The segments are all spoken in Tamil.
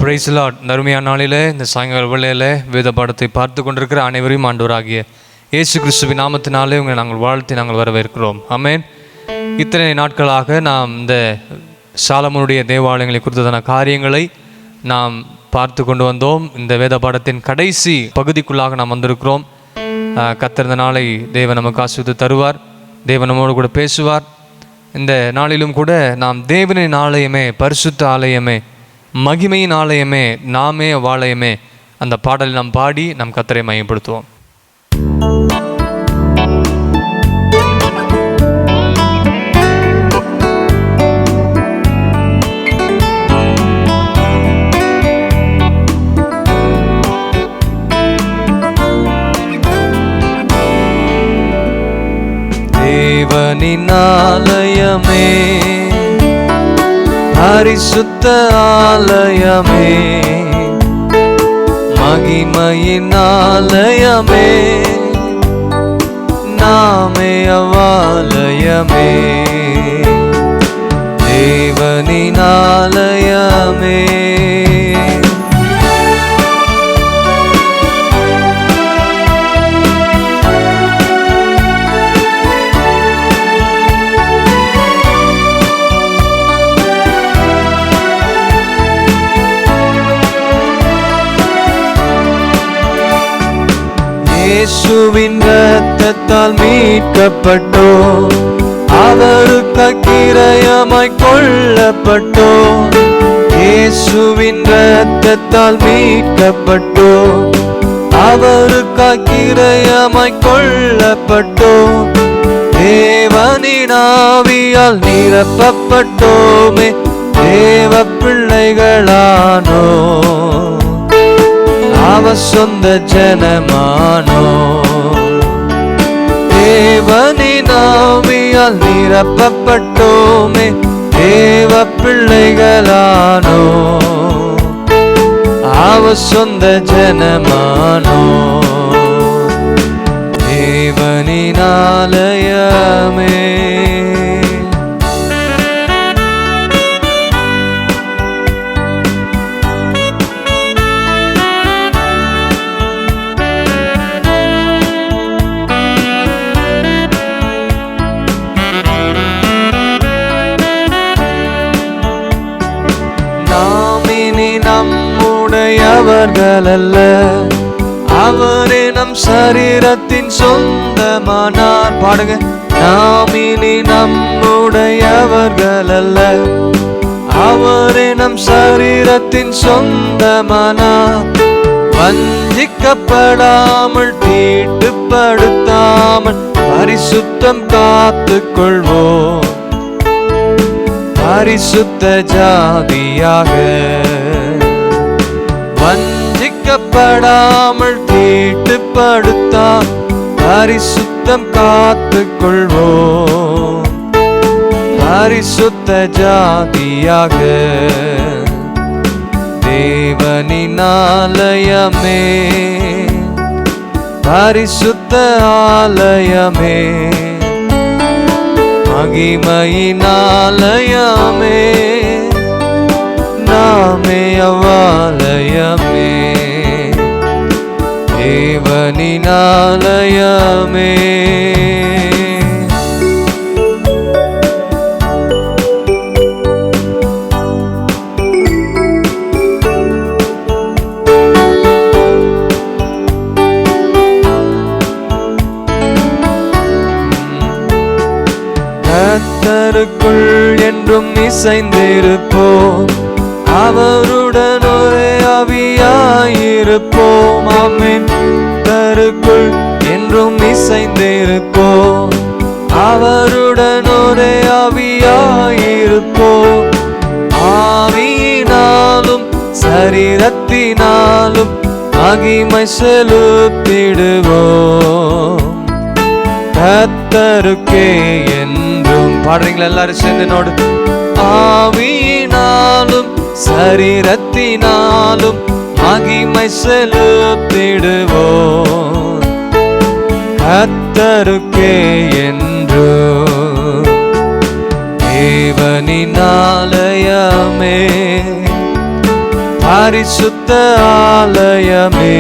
Praise the Lord. இந்த அருமையான நாளிலே இந்த சாயங்கால வேளையிலே வேத பாடத்தை பார்த்து கொண்டிருக்கிற அனைவரையும் ஆண்டவராகிய இயேசு கிறிஸ்துவின் நாமத்தினாலே உங்களை நாங்கள் வாழ்த்தி நாங்கள் வரவேற்கிறோம். ஆமென். இத்தனை நாட்களாக நாம் இந்த சாலமோனுடைய தேவாலயங்களை குறித்ததான காரியங்களை நாம் பார்த்து கொண்டு வந்தோம். இந்த வேத பாடத்தின் கடைசி பகுதிக்குள்ளாக நாம் வந்திருக்கிறோம். கர்த்தர் இந்த நாளை தேவன் நமக்கு ஆசீர்வதித்து தருவார். தேவன் நம்மோடு கூட பேசுவார். இந்த நாளிலும் கூட நாம் தேவனின் ஆலயமே, பரிசுத்த ஆலயமே, மகிமையின் ஆலயமே, நாமே வாலயமே, அந்த பாடலை நாம் பாடி நம் கர்த்தரை மையப்படுத்துவோம். தேவனின் ஆலயமே, பரிசுத்த ஆலயமே, மகிமையின் ஆலயமே, நாமே அவ்வாலயமே. தேவனின் ஆலயமே, இயேசுவின் இரத்தத்தால் மீட்கப்பட்டோம், அவருக்கு கிரயமாய் கொள்ளப்பட்டோம். இயேசுவின் இரத்தத்தால் மீட்கப்பட்டோம், அவருக்கு கிரயமாய் கொள்ளப்பட்டோம். தேவனின் ஆவியால் நிரப்பப்பட்டோமே, தேவ பிள்ளைகளானோ, அவ சொந்த ஜனமானோ. தேவனின் ஆவியால் நிரப்பப்பட்டோமே, தேவ பிள்ளைகளானோ, அவ சொந்த ஜனமானோ. தேவனின் ஆலயமே, நம்முடையவர்கள் அல்ல, அவரே நம் சரீரத்தின் சொந்தமானார். பாடுங்க. நாம் இனி நம்முடையவர்கள் அல்ல, அவரே நம் சரீரத்தின் சொந்தமானார். வஞ்சிக்கப்படாமல், தீட்டுப்படுத்தாமல், பரிசுத்தம் காத்துக் கொள்வோம், பரிசுத்த ஜாதியாக. வஞ்சிக்கப்படாமல், தீட்டுப்படுத்தாமல், பரிசுத்தம் காத்துக் கொள்வோம், பரிசுத்த ஜாதியாக. தேவனின் ஆலயமே, பரிசுத்த ஆலயமே, மகிமையின் ஆலயமே, நாமே அவ்வாலயமே. தேவனின் ஆலயமே, கர்த்தருக்குள் என்றும் இசைந்திருப்போம், அவருடன் ஒரே ஆவியாயிருப்போம். ஆமென். கர்த்தருக்குள் என்றும் இசைந்திருப்போம், அவருடன் ஒரே ஆவியாயிருப்போம். ஆவியினாலும் சரீரத்தினாலும் மகிமை செலுத்திடுவோம், கர்த்தருக்கே என்றும். பாடுறீங்களா எல்லாரும் சேர்ந்து என்னோடு? ஆவியினாலும் சரீரத்தினாலும் மகிமை செலுத்திடுவோம், கர்த்தருக்கே என்றும். தேவனின் ஆலயமே, பரிசுத்த ஆலயமே,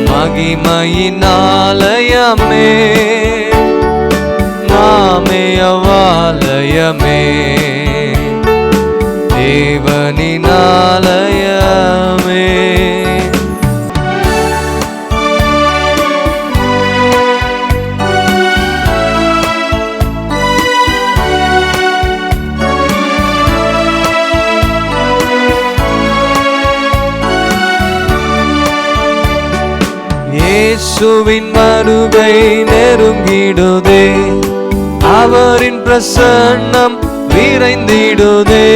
மகிமையின் ஆலயமே, நாமே அவ்வாலயமே, தேவனின் ஆலயமே. இயேசுவின் வருகை நெருங்கிடுதே, அவரின் பிரசன்னம் விரைந்திடுதே.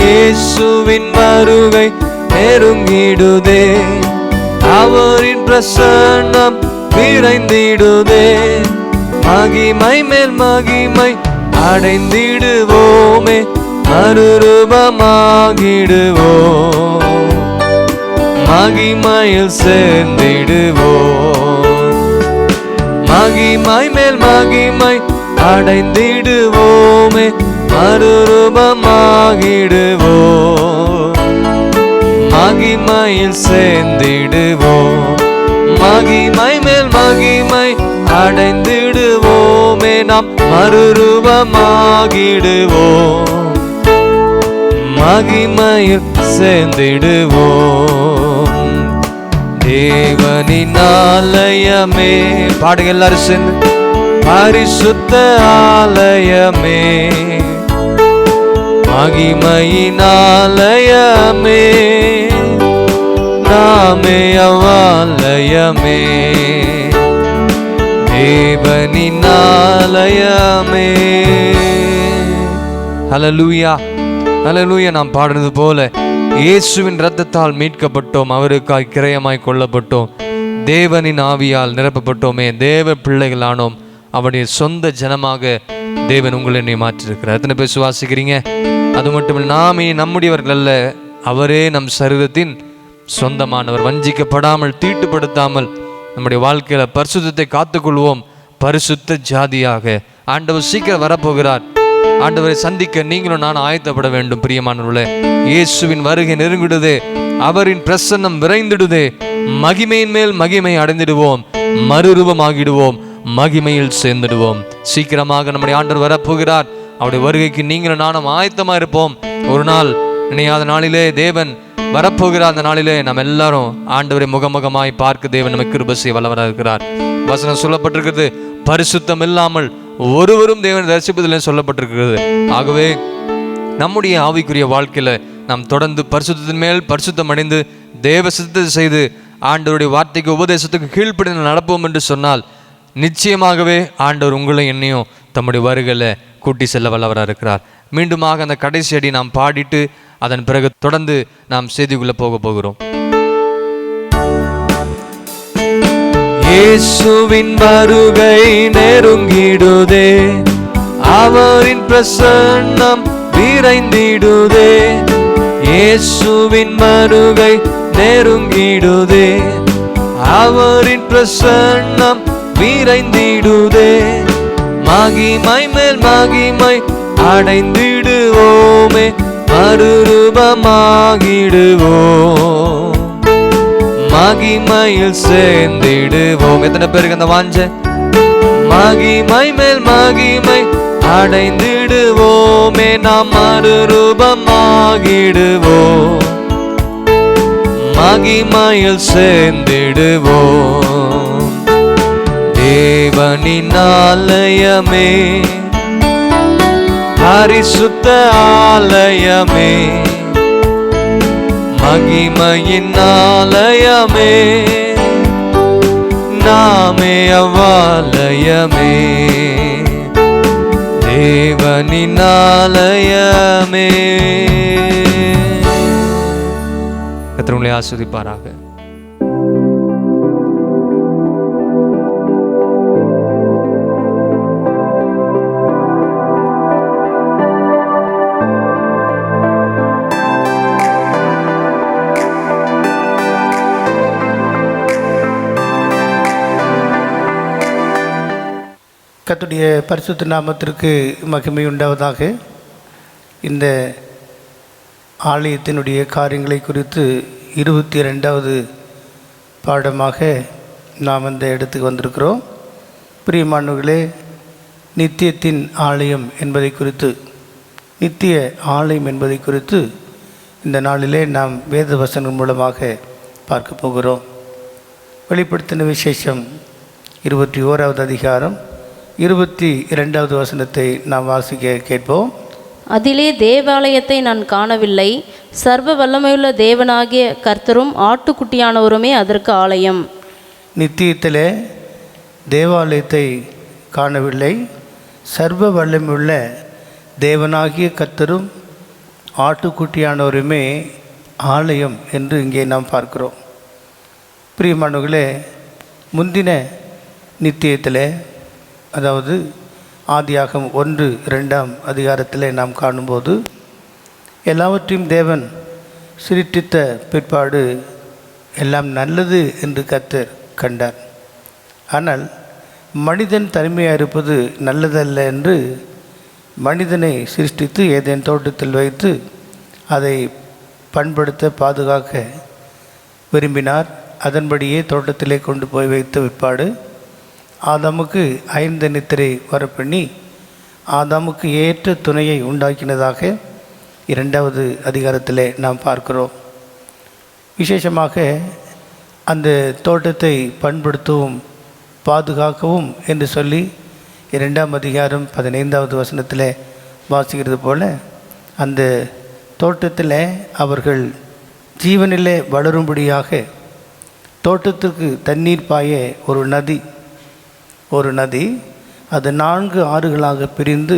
இயேசுவின் வருகை நெருங்கிடுதே, அவரின் பிரசன்னம் விரைந்திடுதே. மகிமை மேல் மகிமை அடைந்திடுவோமே, மறுரூபமாகிடுவோம், மகிமையில் சேர்ந்திடுவோம். மகிமை மேல் மகிமை அடைந்திடுவோமே, மறுரூபமாகிடுவோம், மகிமையில் சேர்ந்திடுவோம். மகிமை மேல் மகிமை அடைந்திடுவோமே, நாம் மறுரூபமாகிடுவோம், மகிமையில் சேர்ந்திடுவோம். தேவனின் ஆலயமே, பாடுங்க எல்லாரும் சேர்ந்து. பரிசுத்த ஆலயமே, மகிமையின் ஆலயமே, நாமே அவ்வாலயமே, தேவனின் ஆலயமே. ஹல்லேலூயா, ஹல்லேலூயா. நாம் பாடுறது போல இயேசுவின் இரத்தத்தால் மீட்கப்பட்டோம், அவருக்காய் கிரயமாய் கொள்ளப்பட்டோம், தேவனின் ஆவியால் நிரப்பப்பட்டோமே, தேவ பிள்ளைகளானோம், அவருடைய சொந்த ஜனமாக தேவன் உங்களை என்னை மாற்றிருக்கிறார். எத்தனை பேர் விசுவாசிக்கிறீங்க? அது மட்டும் நாம் நம்முடையவர்கள் அல்ல, அவரே நம் சரீரத்தின் சொந்தமானவர். வஞ்சிக்கப்படாமல் தீட்டுப்படுத்தாமல் நம்முடைய வாழ்க்கையில பரிசுத்தத்தை காத்துக்கொள்வோம். பரிசுத்த ஜாதியாக ஆண்டவர் சீக்கிரம் வரப்போகிறார். ஆண்டவரை சந்திக்க நீங்களும் நான் ஆயத்தப்பட வேண்டும். பிரியமானவர்களே, இயேசுவின் வருகை நெருங்கிடுதே, அவரின் பிரசன்னம் விரைந்திடுதே. மகிமையின் மேல் மகிமை அடைந்திடுவோம், மறுரூபமாகிடுவோம், மகிமையில் சேர்ந்துடுவோம். சீக்கிரமாக நம்முடைய ஆண்டவர் வரப்போகிறார். அவருடைய வருகைக்கு நீங்களும் நானும் ஆயத்தமா இருப்போம். ஒரு நாள் நினையாத நாளிலே தேவன் வரப்போகிறார். அந்த நாளிலே நாம் எல்லாரும் ஆண்டவரை முகமுகமாய் பார்க்க தேவன் நமக்கு கிருபை செய்ய வல்லவராக இருக்கிறார். வசனம் சொல்லப்பட்டிருக்கிறது, பரிசுத்தம் இல்லாமல் ஒருவரும் தேவனை தரிசிப்பதில்லை சொல்லப்பட்டிருக்கிறது. ஆகவே நம்முடைய ஆவிக்குரிய வாழ்க்கையில நாம் தொடர்ந்து பரிசுத்தத்தின் மேல் பரிசுத்தம் அடைந்து தேவ சித்தத்தை செய்து ஆண்டவருடைய வார்த்தைக்கு உபதேசத்துக்கு கீழ்ப்படிந்து நடப்போம் என்று சொன்னால் நிச்சயமாகவே ஆண்டவர் உங்களை என்னையும் தம்முடைய வருகையில கூட்டி செல்ல வல்லவராக இருக்கிறார். மீண்டுமாக அந்த கடைசி அடி நாம் பாடிட்டு அதன் பிறகு தொடர்ந்து நாம் செய்திக்குள்ள போக போகிறோம். இயேசுவின் வருகை நெருங்கிடுதே, அவரின் பிரசன்னம் விரைந்திடுதே. இயேசுவின் வருகை நெருங்கிடுதே, அவரின் பிரசன்னம் விரைந்திடுதே. மகிமை மேல் மகிமை அடைந்திடுவோமே, மறுரூபமாகிடுவோம், மகிமையில் சேர்ந்திடுவோம். எத்தனை பேருக்கு அந்த வாஞ்ச? மகிமை மேல் மகிமை அடைந்திடுவோமே, நாம் மறுரூபமாகிடுவோம், மகிமையில் சேர்ந்திடுவோம். தேவனின் ஆலயமே, பரிசுத்த ஆலயமே, மகிமையின் ஆலயமே, நாமே அவ்வாலயமே, தேவனின் ஆலயமே. கர்த்தர் உங்களை ஆசீர்வதிப்பாராக. கர்த்தருடைய பரிசுத்த நாமத்திற்கு மகிமை உண்டாவதாக. இந்த ஆலயத்தினுடைய காரியங்களை குறித்து 22வது பாடமாக நாம் அந்த இடத்துக்கு வந்திருக்கிறோம். பிரியமானவர்களே, நித்தியத்தின் ஆலயம் என்பதை குறித்து, நித்திய ஆலயம் என்பதை குறித்து இந்த நாளிலே நாம் வேத வசனம் மூலமாக பார்க்க போகிறோம். வெளிப்படுத்தின விசேஷம் 21வது அதிகாரம் 22வது வசனத்தை நாம் வாசிக்க கேட்போம். அதிலே தேவாலயத்தை நான் காணவில்லை, சர்வ வல்லமையுள்ள தேவனாகிய கர்த்தரும் ஆட்டுக்குட்டியானவருமே அதற்கு ஆலயம். நித்தியத்திலே தேவாலயத்தை காணவில்லை, சர்வ வல்லமையுள்ள தேவனாகிய கர்த்தரும் ஆட்டுக்குட்டியானவருமே ஆலயம் என்று இங்கே நாம் பார்க்கிறோம். பிரியமானவர்களே, முந்தின நித்தியத்தில், அதாவது ஆதியாகமம் 1-2 அதிகாரத்தில் நாம் காணும்போது எல்லாவற்றையும் தேவன் சிருஷ்டித்த பிற்பாடு எல்லாம் நல்லது என்று கர்த்தர் கண்டார். ஆனால் மனிதன் தனிமையாக இருப்பது நல்லதல்ல என்று மனிதனை சிருஷ்டித்து ஏதேன் தோட்டத்தில் வைத்து அதை பண்படுத்த பாதுகாக்க விரும்பினார். அதன்படியே தோட்டத்திலே கொண்டு போய் வைத்த பிற்பாடு ஆதாமுக்கு 5 நித்திரை வரப்பண்ணி ஆதாமுக்கு ஏற்ற துணையை உண்டாக்கினதாக 2வது அதிகாரத்தில் நாம் பார்க்கிறோம். விசேஷமாக அந்த தோட்டத்தை பண்படுத்தவும் பாதுகாக்கவும் என்று சொல்லி 2ஆம் அதிகாரம் 15வது வசனத்தில் வாசிக்கிறது போல அந்த தோட்டத்தில் அவர்கள் ஜீவனிலே வளரும்படியாக தோட்டத்துக்கு தண்ணீர் பாய ஒரு நதி அது 4 ஆறுகளாக பிரிந்து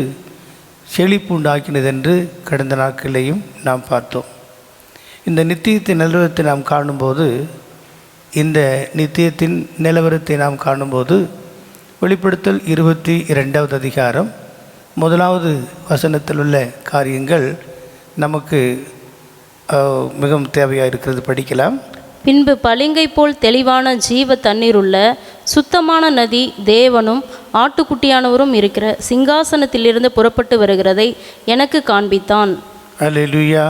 செழிப்பு உண்டாக்கினதென்று கடந்த நாட்களையும் நாம் பார்த்தோம். இந்த நித்தியத்தின் நிலவரத்தை நாம் காணும்போது, இந்த நித்தியத்தின் நிலவரத்தை நாம் காணும்போது வெளிப்படுத்தல் 22வது அதிகாரம் 1வது வசனத்தில் உள்ள காரியங்கள் நமக்கு மிகவும் தேவையாக இருக்கிறது. படிக்கலாம். பின்பு பளிங்கை போல் தெளிவான ஜீவ தண்ணீருள்ள சுத்தமான நதி தேவனும் ஆட்டுக்குட்டியானவரும் இருக்கிற சிங்காசனத்திலிருந்து புறப்பட்டு வருகிறதை எனக்கு காண்பித்தான். அல்லேலூயா.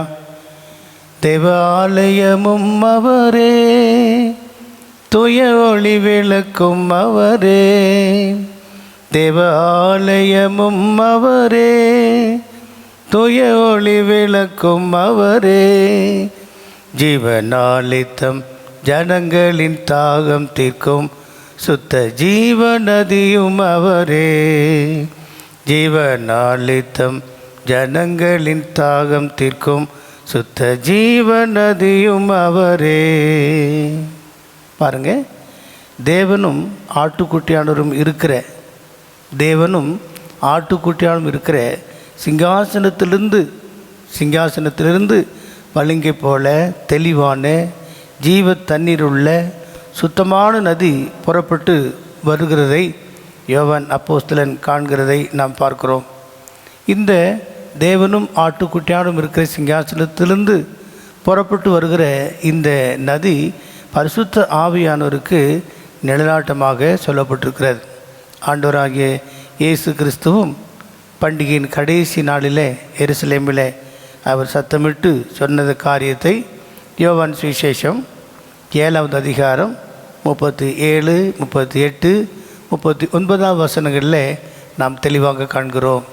தேவாலயமும் அவரே, தூய ஒளி விளக்கும் அவரே. தேவாலயமும் அவரே, தூய ஒளி விளக்கும் அவரே. ஜீவனாலித்தம் ஜனங்களின் தாகம் தீர்க்கும் சுத்த ஜீவநதியும் அவரே. ஜீவனாலித்தம் ஜனங்களின் தாகம் தீர்க்கும் சுத்த ஜீவநதியும் அவரே. பாருங்க, தேவனும் ஆட்டுக்குட்டியானவரும் இருக்கிற சிங்காசனத்திலிருந்து பளிங்கை போல தெளிவான ஜீவ தண்ணீர் உள்ள சுத்தமான நதி புறப்பட்டு வருகிறதை யோவான் அப்போஸ்தலன் காண்கிறதை நாம் பார்க்கிறோம். இந்த தேவனும் ஆட்டுக்குட்டியானும் இருக்கிற சிங்காசனத்திலிருந்து புறப்பட்டு வருகிற இந்த நதி பரிசுத்த ஆவியானவருக்கு நிழலாட்டமாக சொல்லப்பட்டிருக்கிறது. ஆண்டவராகிய இயேசு கிறிஸ்துவும் பண்டிகையின் கடைசி நாளில் எருசலேமில் அவர் சத்தமிட்டு சொன்னது காரியத்தை யோவான் சுவிசேஷம் 7வது அதிகாரம் 37, 38, 39 வசனங்களில் நாம் தெளிவாக காண்கிறோம்.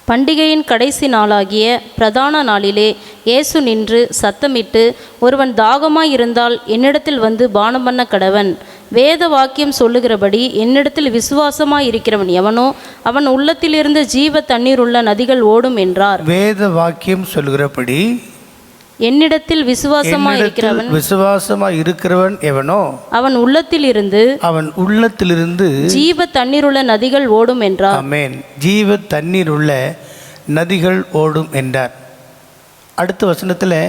பண்டிகையின் கடைசி நாளாகிய பிரதான நாளிலே இயேசு நின்று சத்தமிட்டு, ஒருவன் தாகமாயிருந்தால் என்னிடத்தில் வந்து பானம் பண்ண கடவன். வேத வாக்கியம் சொல்லுகிறபடி என்னிடத்தில் விசுவாசமாயிருக்கிறவன் எவனோ அவன் உள்ளத்திலிருந்து ஜீவ தண்ணீர் உள்ள நதிகள் ஓடும் என்றார். வேத வாக்கியம் சொல்லுகிறபடி என்னிடத்தில் விசுவாசமாய் இருக்கிறவன் எவனோ அவன் உள்ளத்திலிருந்து ஜீவ தண்ணீருள்ள நதிகள் ஓடும் என்றார். ஆமென். ஜீவ தண்ணீர் உள்ள நதிகள் ஓடும் என்றார். அடுத்த வசனத்தில்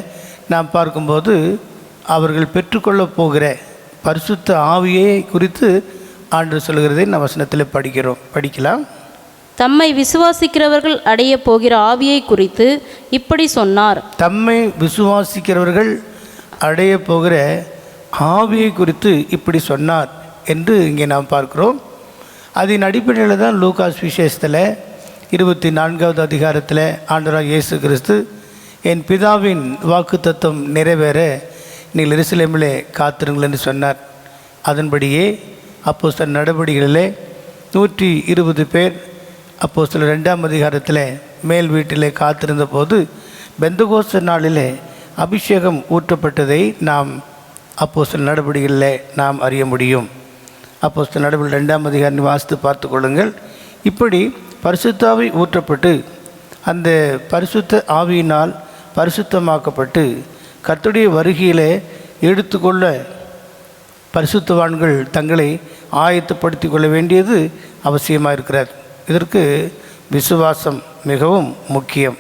நாம் பார்க்கும்போது அவர்கள் பெற்றுக்கொள்ள போகிற பரிசுத்த ஆவியை குறித்து ஆண்டவர் சொல்கிறதை நாம் வசனத்தில் படிக்கலாம். தம்மை விசுவாசிக்கிறவர்கள் அடைய போகிற ஆவியை குறித்து இப்படி சொன்னார். தம்மை விசுவாசிக்கிறவர்கள் அடைய போகிற ஆவியை குறித்து இப்படி சொன்னார் என்று இங்கே நாம் பார்க்கிறோம். அதன் அடிப்படையில் தான் லூகாஸ் விசேஷத்தில் 24வது அதிகாரத்தில் ஆண்டவராகிய இயேசு கிறிஸ்து என் பிதாவின் வாக்குத்தத்தம் நிறைவேற நீங்கள் எருசலேமிலே காத்திருங்கள் என்று சொன்னார். அதன்படியே அப்போஸ்தலர் நடவடிக்கைகளிலே 120 பேர் அப்போஸ்தலர் 2ஆம் அதிகாரத்தில் மேல் வீட்டிலே காத்திருந்த போது பெந்தகோஸ்து நாளிலே அபிஷேகம் ஊற்றப்பட்டதை நாம் அப்போஸ்தலர் நடவடிக்கைகளிலே நாம் அறிய முடியும். அப்போஸ்தலர் நடவடிக்கைகள் 2ஆம் அதிகாரம் வாசித்து பார்த்து கொள்ளுங்கள். இப்படி பரிசுத்த ஆவி ஊற்றப்பட்டு அந்த பரிசுத்த ஆவியினால் பரிசுத்தமாக்கப்பட்டு கர்த்தருடைய வருகையிலே எடுத்துக்கொள்ள பரிசுத்தவான்கள் தங்களை ஆயத்தப்படுத்தி கொள்ள வேண்டியது அவசியமாக இருக்கிறது. இதற்கு விசுவாசம் மிகவும் முக்கியம்.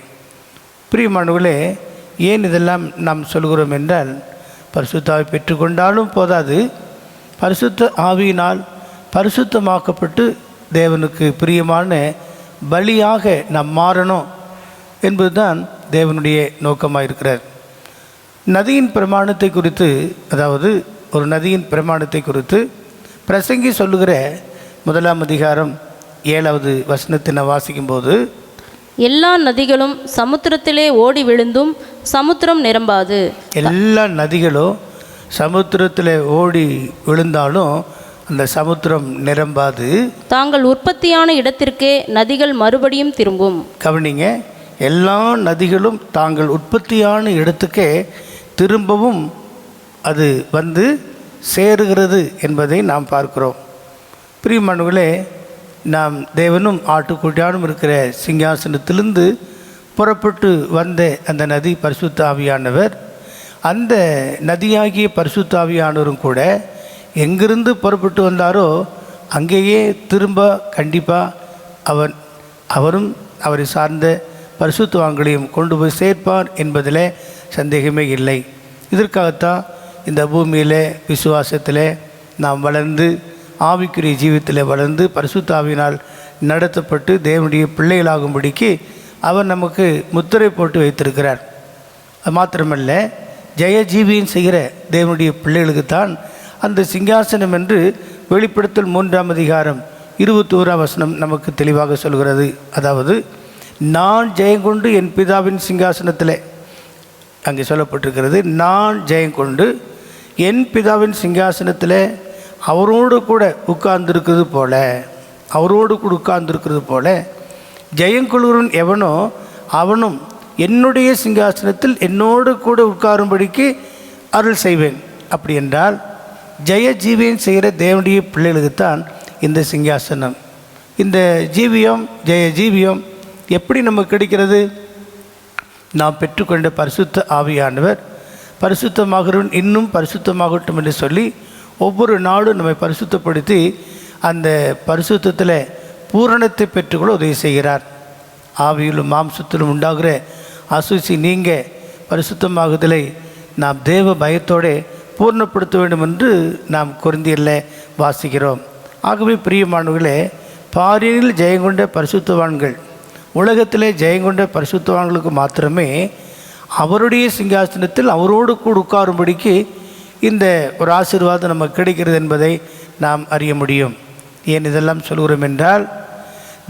பிரியமானவர்களே, ஏன் இதெல்லாம் நாம் சொல்கிறோம் என்றால், பரிசுத்த ஆவி பெற்றுக்கொண்டாலும் போதாது, பரிசுத்த ஆவியினால் பரிசுத்தமாக்கப்பட்டு தேவனுக்கு பிரியமான பலியாக நாம் மாறணும் என்பதுதான் தேவனுடைய நோக்கமாக இருக்கிறார். நதியின் பிரமாணத்தை குறித்து, அதாவது ஒரு நதியின் பிரமாணத்தை குறித்து பிரசங்கி சொல்லுகிற 1ஆம் அதிகாரம் 7வது வசனத்தை நான் வாசிக்கும்போது, எல்லா நதிகளும் சமுத்திரத்திலே ஓடி விழுந்தும் சமுத்திரம் நிரம்பாது. எல்லா நதிகளும் சமுத்திரத்தில் ஓடி விழுந்தாலும் அந்த சமுத்திரம் நிரம்பாது. தாங்கள் உற்பத்தியான இடத்திற்கே நதிகள் மறுபடியும் திரும்பும். கவனிங்க, எல்லா நதிகளும் தாங்கள் உற்பத்தியான இடத்துக்கே திரும்பவும் அது வந்து சேருகிறது என்பதை நாம் பார்க்கிறோம். பிரியமானவர்களே, நாம் தேவனும் ஆட்டுக்குட்டியானும் இருக்கிற சிங்காசனத்திலிருந்து புறப்பட்டு வந்த அந்த நதி பரிசுத்த ஆவியானவர். அந்த நதியாகிய பரிசுத்த ஆவியானவரும் கூட எங்கிருந்து புறப்பட்டு வந்தாரோ அங்கேயே திரும்ப கண்டிப்பாக அவரும் அவரை சார்ந்த பரிசுத்தவான்களையும் கொண்டு போய் சேர்ப்பார் என்பதில் சந்தேகமே இல்லை. இதற்காகத்தான் இந்த பூமியில் விசுவாசத்தில் நாம் வளர்ந்து ஆவிக்குரிய ஜீவித்தில் வளர்ந்து பரிசுத்த ஆவியினால் நடத்தப்பட்டு தேவனுடைய பிள்ளைகளாகும்படிக்கு அவர் நமக்கு முத்திரை போட்டு வைத்திருக்கிறார். அது மாத்திரமல்ல, ஜெயஜீவியின் செய்கிற தேவனுடைய பிள்ளைகளுக்குத்தான் அந்த சிங்காசனம் என்று வெளிப்படுத்தல் 3ஆம் அதிகாரம் 21ஆம் வசனம் நமக்கு தெளிவாக சொல்கிறது. அதாவது, நான் ஜெயங்கொண்டு என் பிதாவின் சிங்காசனத்தில், அங்கே சொல்லப்பட்டிருக்கிறது, நான் ஜெயங்கொண்டு என் பிதாவின் சிங்காசனத்தில் அவரோடு கூட உட்கார்ந்துருக்கிறது போல ஜெயங்கொள்கிறவன் எவனோ அவனும் என்னுடைய சிங்காசனத்தில் என்னோடு கூட உட்காரும்படிக்கு அருள் செய்வேன். அப்படி என்றால் ஜெயஜீவியம் செய்கிற தேவனுடைய பிள்ளைகளுக்குத்தான் இந்த சிங்காசனம். இந்த ஜீவியம், ஜெயஜீவியம் எப்படி நமக்கு கிடைக்கிறது? நாம் பெற்றுக்கொண்ட பரிசுத்த ஆவியானவர் பரிசுத்தமாகிறவன் இன்னும் பரிசுத்தமாகட்டும் என்று சொல்லி ஒவ்வொரு நாளும் நம்மை பரிசுத்தப்படுத்தி அந்த பரிசுத்தத்தில் பூரணத்தை பெற்றுக்கொள்ள உதவி செய்கிறார். ஆவியிலும் மாம்சத்திலும் உண்டாகிற அசூசி நீங்க பரிசுத்தமாகுதலை நாம் தேவ பயத்தோடு பூர்ணப்படுத்த வேண்டும் என்று நாம் கொரிந்தியரில் வாசிக்கிறோம். ஆகவே பிரியமானவர்களே, பாரினில் ஜெயங்கொண்ட பரிசுத்தவான்கள், உலகத்திலே ஜெயங்கொண்ட பரிசுத்தவான்களுக்கு மாத்திரமே அவருடைய சிங்காசனத்தில் அவரோடு கூட உட்காரும்படிக்கு இந்த ஒரு ஆசீர்வாதம் நமக்கு கிடைக்கிறது என்பதை நாம் அறிய முடியும். ஏன் இதெல்லாம் சொல்கிறோம் என்றால்,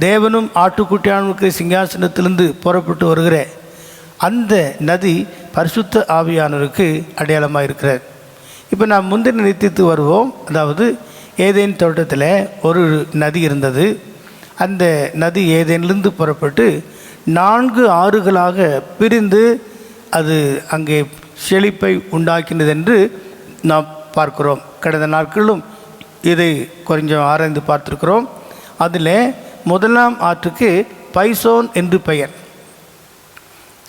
தேவனும் ஆட்டுக்குட்டியானுக்கு சிங்காசனத்திலிருந்து புறப்பட்டு வருகிற அந்த நதி பரிசுத்த ஆவியானவருக்கு அடையாளமாக இருக்கிறார். இப்போ நாம் முந்தின நித்தியத்துக்கு வருவோம். அதாவது, ஏதேன் தோட்டத்தில் ஒரு நதி இருந்தது. அந்த நதி ஏதேனிலிருந்து புறப்பட்டு 4 ஆறுகளாக பிரிந்து அது அங்கே செழிப்பை உண்டாக்கினது என்று நாம் பார்க்கிறோம். கடந்த நாட்களிலும் இதை கொஞ்சம் ஆராய்ந்து பார்த்துருக்கிறோம். அதில் முதலாம் ஆற்றுக்கு பைசோன் என்று பெயர்.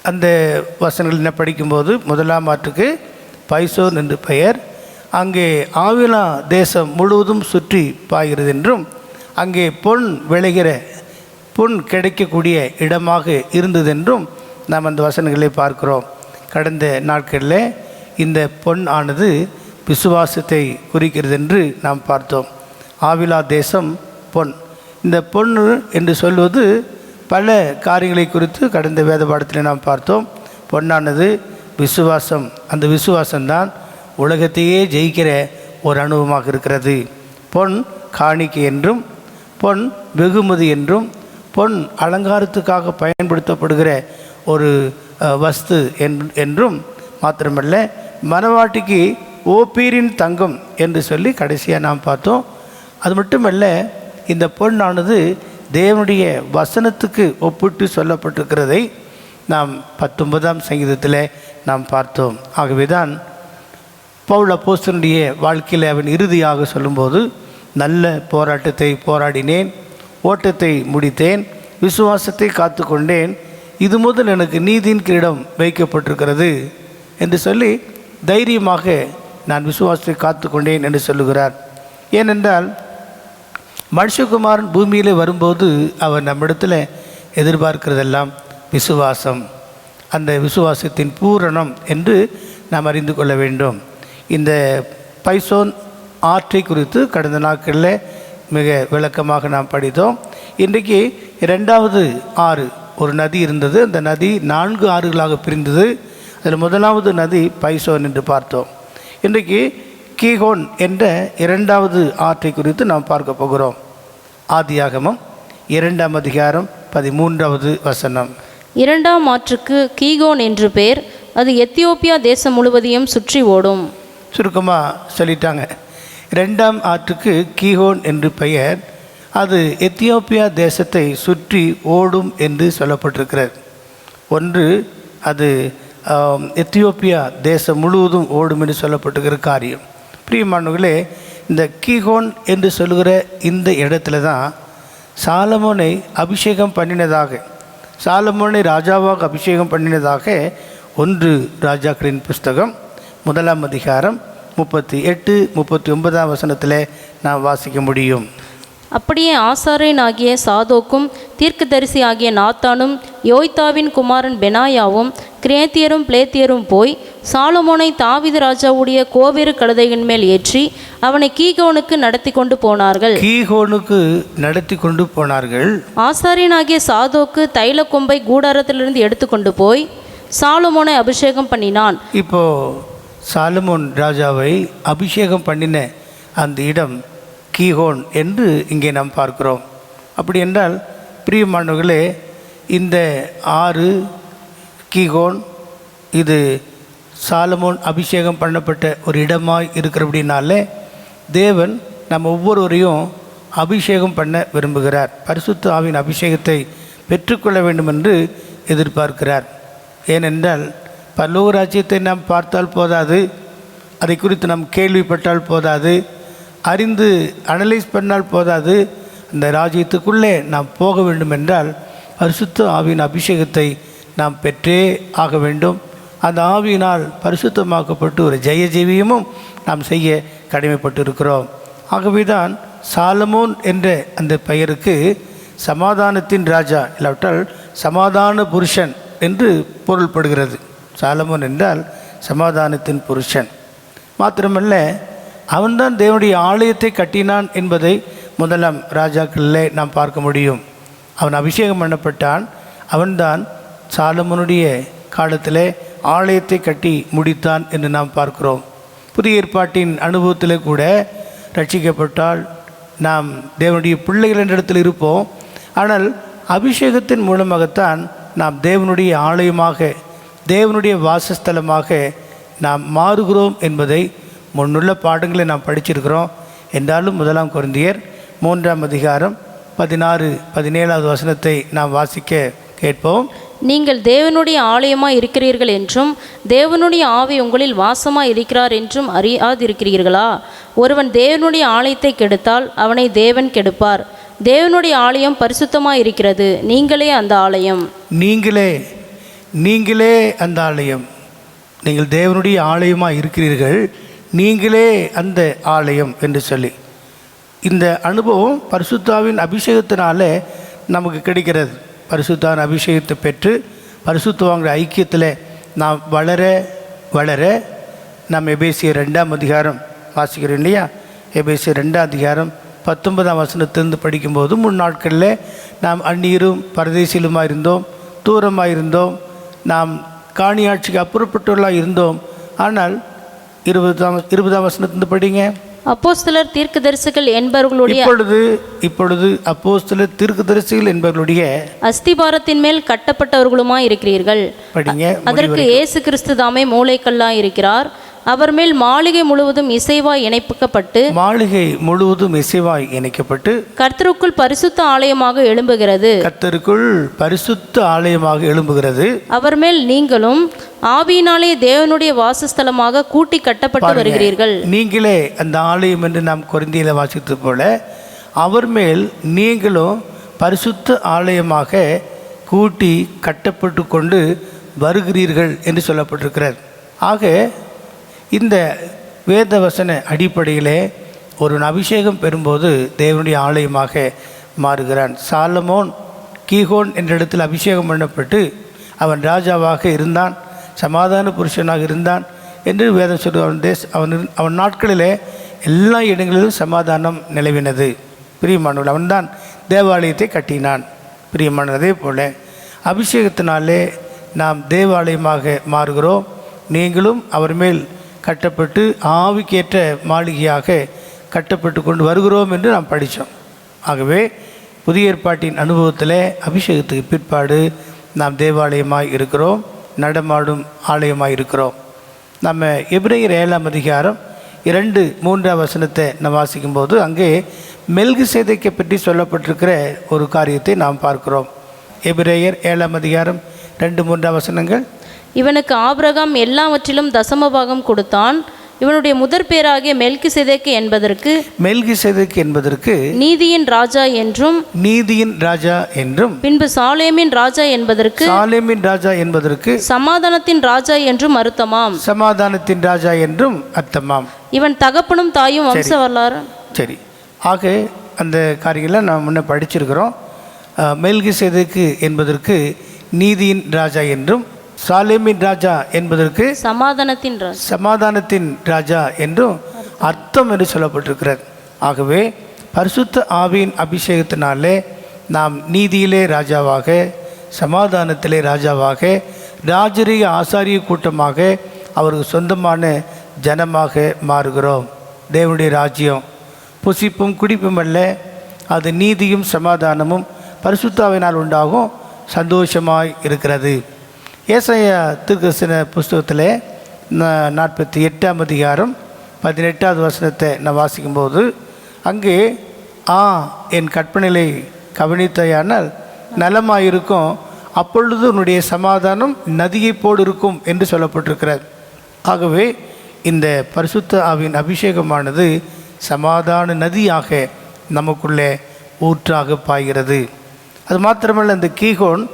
அந்த வசனங்கள் என்ன படிக்கும்போது முதலாம் ஆற்றுக்கு பைசோன் என்று பெயர். அங்கே ஆவிலா தேசம் முழுவதும் சுற்றி பாய்கிறது என்றும் அங்கே பொன் விளைகிற பொன் கிடைக்கக்கூடிய இடமாக இருந்ததென்றும் நாம் அந்த வசனங்களை பார்க்கிறோம். கடந்த நாட்களில் இந்த பொன் ஆனது விசுவாசத்தை குறிக்கிறது என்று நாம் பார்த்தோம். ஆவிலா தேசம் பொன். இந்த பொன் என்று சொல்வது பல காரியங்களை குறித்து கடந்த வேத பாடத்தில் நாம் பார்த்தோம். பொன்னானது விசுவாசம். அந்த விசுவாசம்தான் உலகத்தையே ஜெயிக்கிற ஒரு அனுபவமாக இருக்கிறது. பொன் காணிக்கை என்றும், பொன் வெகுமதி என்றும், பொன் அலங்காரத்துக்காக பயன்படுத்தப்படுகிற ஒரு வஸ்து என்றும் மாத்திரமல்ல, மணவாட்டிக்கு ஓப்பீரின் தங்கம் என்று சொல்லி கடைசியாக நாம் பார்த்தோம். அது மட்டுமல்ல, இந்த பொன்னானது தேவனுடைய வசனத்துக்கு ஒப்பிட்டு சொல்லப்பட்டிருக்கிறதை நாம் 19ஆம் சங்கீதத்தில் நாம் பார்த்தோம். ஆகவே தான் பவுல் அப்போஸ்தலனுடைய வாழ்க்கையில் அவன் இறுதியாக சொல்லும்போது, நல்ல போராட்டத்தை போராடினேன், ஓட்டத்தை முடித்தேன், விசுவாசத்தை காத்து கொண்டேன், இது முதல் எனக்கு நீதியின் கிரீடம் வைக்கப்பட்டிருக்கிறது என்று சொல்லி தைரியமாக நான் விசுவாசத்தை காத்து கொண்டேன் என்று சொல்லுகிறார். ஏனென்றால் மனுஷகுமாரன் பூமியிலே வரும்போது அவர் நம்மிடத்தில் எதிர்பார்க்கிறதெல்லாம் விசுவாசம், அந்த விசுவாசத்தின் பூரணம் என்று நாம் அறிந்து கொள்ள வேண்டும். இந்த பைசோன் ஆற்றை குறித்து கடந்த நாட்களில் மிக விளக்கமாக நாம் படித்தோம். இன்றைக்கு 2வது ஆறு, ஒரு நதி இருந்தது. அந்த நதி 4 ஆறுகளாக பிரிந்தது. அதில் முதலாவது நதி பைசோன் என்று பார்த்தோம். இன்றைக்கு கீகோன் என்ற 2வது ஆற்றை குறித்து நாம் பார்க்க போகிறோம். ஆதியாகமம் 2ஆம் அதிகாரம் 13வது வசனம். 2ஆம் ஆற்றுக்கு கீகோன் என்று பேர், அது எத்தியோப்பியா தேசம் முழுவதையும் சுற்றி ஓடும். சுருக்கமாக சொல்லிட்டாங்க. 2ஆம் ஆற்றுக்கு கீகோன் என்று பெயர், அது எத்தியோப்பியா தேசத்தை சுற்றி ஓடும் என்று சொல்லப்பட்டிருக்கிறது. ஒன்று, அது எத்தியோப்பியா தேசம் முழுவதும் ஓடும் என்று சொல்லப்பட்டிருக்கிற காரியம். பிரியமானவர்களே, இந்த கீகோன் என்று சொல்லுகிற இந்த இடத்துல தான் சாலமோனை அபிஷேகம் பண்ணினதாக, சாலமோனை ராஜாவாக அபிஷேகம் பண்ணினதாக 1 ராஜாக்களின் புஸ்தகம் 1ஆம் அதிகாரம் 38, 39ஆம் வசனத்தில் நாம் வாசிக்க முடியும். அப்படியே ஆசாரியன் ஆகிய சாதோக்கும் தீர்க்கதரிசி ஆகிய நாத்தானும் யோய்தாவின் குமாரன் பெனாயாவும் கிரேத்தியரும் பிளேத்தியரும் போய் சாலமோனை தாவீது ராஜாவுடைய கோவேறு கழுதையின் மேல் ஏற்றி அவனை கீகோனுக்கு நடத்தி கொண்டு போனார்கள். கீகோனுக்கு நடத்தி கொண்டு போனார்கள். ஆசாரியனாகிய சாதோக்கு தைல கொம்பை கூடாரத்திலிருந்து எடுத்துக்கொண்டு போய் சாலமோனை அபிஷேகம் பண்ணினான். இப்போ சாலமோன் ராஜாவை அபிஷேகம் பண்ணின அந்த இடம் கீகோன் என்று இங்கே நாம் பார்க்கிறோம். அப்படி என்றால் பிரியமானவர்களே, இந்த ஆறு கீகோன் இது சாலமோன் அபிஷேகம் பண்ணப்பட்ட ஒரு இடமாய் இருக்கிறபடினாலே தேவன் நம்ம ஒவ்வொருவரையும் அபிஷேகம் பண்ண விரும்புகிறார். பரிசுத்த ஆவியின் அபிஷேகத்தை பெற்றுக்கொள்ள வேண்டும் என்று எதிர்பார்க்கிறார். ஏனென்றால் பரலோக ராஜ்யத்தை நாம் பார்த்தால் போதாது, அதை குறித்து நாம் கேள்விப்பட்டால் போதாது, அறிந்து அனலைஸ் பண்ணால் போதாது. அந்த ராஜ்யத்துக்குள்ளே நாம் போக வேண்டும் என்றால் பரிசுத்த ஆவியின் அபிஷேகத்தை நாம் பெற்றே ஆக வேண்டும். அந்த ஆவியினால் பரிசுத்தமாக்கப்பட்டு ஒரு ஜெய ஜீவியமும் நாம் செய்ய கடமைப்பட்டு இருக்கிறோம். ஆகவே தான் சாலமோன் என்ற அந்த பெயருக்கு சமாதானத்தின் ராஜா, இல்லாவிட்டால் சமாதான புருஷன் என்று பொருள்படுகிறது. சாலமோன் என்றால் சமாதானத்தின் புருஷன். மாத்திரமல்ல, அவன்தான் தேவனுடைய ஆலயத்தை கட்டினான் என்பதை 1ஆம் ராஜாக்களிலே நாம் பார்க்க முடியும். அவன் அபிஷேகம் பண்ணப்பட்டான். அவன்தான் சாலமோனுடைய காலத்தில் ஆலயத்தை கட்டி முடித்தான் என்று நாம் பார்க்கிறோம். புதிய ஏற்பாட்டின் அனுபவத்தில் கூட ரட்சிக்கப்பட்டால் நாம் தேவனுடைய பிள்ளைகள் என்ற இடத்தில் இருப்போம். ஆனால் அபிஷேகத்தின் மூலமாகத்தான் நாம் தேவனுடைய ஆலயமாக, தேவனுடைய வாசஸ்தலமாக நாம் மாறுகிறோம் என்பதை முன்னுள்ள பாடங்களை நாம் படிச்சிருக்கிறோம். என்றாலும் 1 கொரிந்தியர் 3ஆம் அதிகாரம் 16, 17வது வசனத்தை நாம் வாசிக்க கேட்போம். நீங்கள் தேவனுடைய ஆலயமாய் இருக்கிறீர்கள் என்றும் தேவனுடைய ஆவி உங்களில் வாசமாய் இருக்கிறார் என்றும் அறியாதிருக்கிறீர்களா? ஒருவன் தேவனுடைய ஆலயத்தை கெடுத்தால் அவனை தேவன் கெடுப்பார். தேவனுடைய ஆலயம் பரிசுத்தமாய் இருக்கிறது, நீங்களே அந்த ஆலயம். நீங்களே அந்த ஆலயம். நீங்கள் தேவனுடைய ஆலயமாக இருக்கிறீர்கள், நீங்களே அந்த ஆலயம் என்று சொல்லி இந்த அனுபவம் பரிசுத்தாவின் அபிஷேகத்தினாலே நமக்கு கிடைக்கிறது. பரிசுத்தாவின் அபிஷேகத்தை பெற்று பரிசுத்தவாங்கிற ஐக்கியத்தில் நாம் வளர வளர நாம் எபேசியர் 2ஆம் அதிகாரம் வாசிக்கிறோம் இல்லையா? எபேசியர் 2ஆம் அதிகாரம் 19ஆம் வசனத்திலிருந்து படிக்கும்போது, முன்னாட்களில் நாம் அந்நீரும் பரதேசிலுமாக இருந்தோம், தூரமாக இருந்தோம், நாம் காணியாட்சிக்கு அப்புறப்பட்டுள்ளாக இருந்தோம். ஆனால் 20ஆம் வசனத்திலிருந்து படிங்க. அப்போஸ்தலர் தீர்க்கதரிசிகள் என்பவர்களுடைய இப்பொழுது அப்போஸ்தலர் தீர்க்கதரிசிகள் என்பவர்களுடைய அஸ்திபாரத்தின் மேல் கட்டப்பட்டவர்களுமாய் இருக்கிறீர்கள். படிங்க. அதற்கு இயேசு கிறிஸ்து தாமே மூலைக்கல்லாய் இருக்கிறார். அவர் மேல் மாளிகை முழுவதும் இசைவாய் இணைக்கப்பட்டு கர்த்தருக்குள் பரிசுத்த ஆலயமாக எழும்புகிறது. அவர் மேல் நீங்களும் ஆவியினாலே தேவனுடைய வாசஸ்தலமாக கூட்டி கட்டப்பட்டு வருகிறீர்கள். நீங்களே அந்த ஆலயம் என்று நாம் கொரிந்தியில வாசித்தது போல அவர் மேல் நீங்களும் பரிசுத்த ஆலயமாக கூட்டி கட்டப்பட்டு கொண்டு வருகிறீர்கள் என்று சொல்லப்பட்டிருக்கிறார். ஆக இந்த வேதவசன அடிப்படையிலே ஒரு அபிஷேகம் பெறும்போது தேவனுடைய ஆலயமாக மாறுகிறான். சாலமோன் கீகோன் என்ற இடத்தில் அபிஷேகம் பண்ணப்பட்டு அவன் ராஜாவாக இருந்தான், சமாதான புருஷனாக இருந்தான் என்று வேதம் சொல்லுவான். அவன் நாட்களிலே எல்லா இடங்களிலும் சமாதானம் நிலவினது. பிரியமானவர்கள், அவன்தான் தேவாலயத்தை கட்டினான். பிரியமானவர், அதே போல் அபிஷேகத்தினாலே நாம் தேவாலயமாக மாறுகிறோம். நீங்களும் அவர் மேல் கட்டப்பட்டு ஆவிக்கேற்ற மாளிகையாக கட்டப்பட்டு கொண்டு வருகிறோம் என்று நாம் படித்தோம். ஆகவே புதிய ஏற்பாட்டின் அனுபவத்தில் அபிஷேகத்துக்கு பிற்பாடு நாம் தேவாலயமாய் இருக்கிறோம், நடமாடும் ஆலயமாக இருக்கிறோம். நம்ம எபிரேயர் 7ஆம் அதிகாரம் 2-3 வசனத்தை நாம் வாசிக்கும்போது அங்கே மெல்கிசேதேக்கை பற்றி சொல்லப்பட்டிருக்கிற ஒரு காரியத்தை நாம் பார்க்கிறோம். எபிரேயர் 7ஆம் அதிகாரம் 2-3 வசனங்கள். இவனுக்கு ஆபிரகாம் எல்லாவற்றிலும் தசமபாகம் கொடுத்தான். இவனுடைய முதற் பேராகிய மெல்கிசேதேக்கு என்பதற்கு நீதியின் ராஜா என்றும் பின்பு சாலேமின் ராஜா என்பதற்கு சமாதானத்தின் ராஜா என்றும் அர்த்தமாம். இவன் தகப்பனும் தாயும் வம்ச வரலாறு. சரி, ஆக அந்த காரியங்களை நாம் முன்ன படிச்சிருக்கிறோம். மெல்கிசேதேக்கு என்பதற்கு நீதியின் ராஜா என்றும், சாலேமின் ராஜா என்பதற்கு சமாதானத்தின் ராஜா என்றும் அர்த்தம் என்று சொல்லப்பட்டிருக்கிறது. ஆகவே பரிசுத்த ஆவியின் அபிஷேகத்தினாலே நாம் நீதியிலே ராஜாவாக, சமாதானத்திலே ராஜாவாக, ராஜரீக ஆசாரிய கூட்டமாக, அவருக்கு சொந்தமான ஜனமாக மாறுகிறோம். தேவனுடைய ராஜ்யம் புசிப்பும் குடிப்பும் அல்ல, அது நீதியும் சமாதானமும் பரிசுத்தாவினால் உண்டாகும் சந்தோஷமாய் இருக்கிறது. ஏசாயா தீர்க்கதரிசன புஸ்தகத்தில் 48ஆம் அதிகாரம் 18வது வசனத்தை நான் வாசிக்கும்போது அங்கே என் கற்பனைகளை கவனித்தையானால் நலமாயிருக்கும், அப்பொழுது உன்னுடைய சமாதானம் நதியை போல் இருக்கும் என்று சொல்லப்பட்டிருக்கிறது. ஆகவே இந்த பரிசுத்த ஆவியின் அபிஷேகமானது சமாதான நதியாக நமக்குள்ளே ஊற்றாக பாய்கிறது. அது மாத்திரமல்ல, இந்த கீகோன்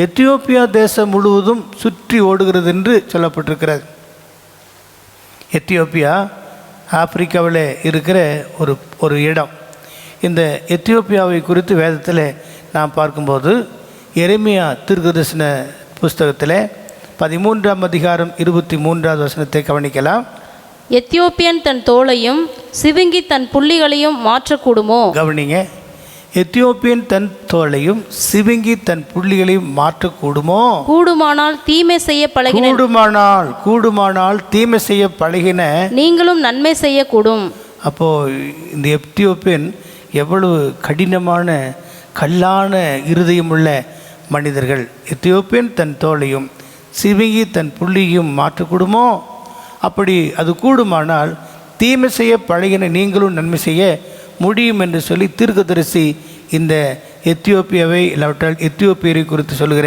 எத்தியோப்பியா தேசம் முழுவதும் சுற்றி ஓடுகிறது என்று சொல்லப்பட்டிருக்கிறது. எத்தியோப்பியா ஆப்பிரிக்காவில் இருக்கிற ஒரு இடம். இந்த எத்தியோப்பியாவை குறித்து வேதத்தில் நாம் பார்க்கும்போது எரேமியா தீர்க்கதரிசன புஸ்தகத்தில் 13ஆம் அதிகாரம் 23வது வசனத்தை கவனிக்கலாம். எத்தியோப்பியன் தன் தோளையும் சிவிங்கி தன் புள்ளிகளையும் மாற்றக்கூடுமோ? கவனிங்க, எத்தியோப்பியன் தன் தோளையும் சிவிங்கி தன் புள்ளிகளையும் மாற்றக்கூடுமோ? கூடுமானால் தீமை செய்ய பழகின நீங்களும் நன்மை செய்யக்கூடும். அப்போ இந்த எத்தியோப்பியன் எவ்வளவு கடினமான கல்லான இருதயமுள்ள மனிதர்கள். எத்தியோப்பியன் தன் தோளையும் சிவிங்கி தன் புள்ளியையும் மாற்றக்கூடுமோ? அப்படி அது கூடுமானால் தீமை செய்ய பழகின நீங்களும் நன்மை செய்ய முடியும் என்று சொல்லி தீர்க்கதரிசி இந்த எத்தியோப்பியாவை இல்லாவிட்டால் எத்தியோப்பியரை குறித்து சொல்கிற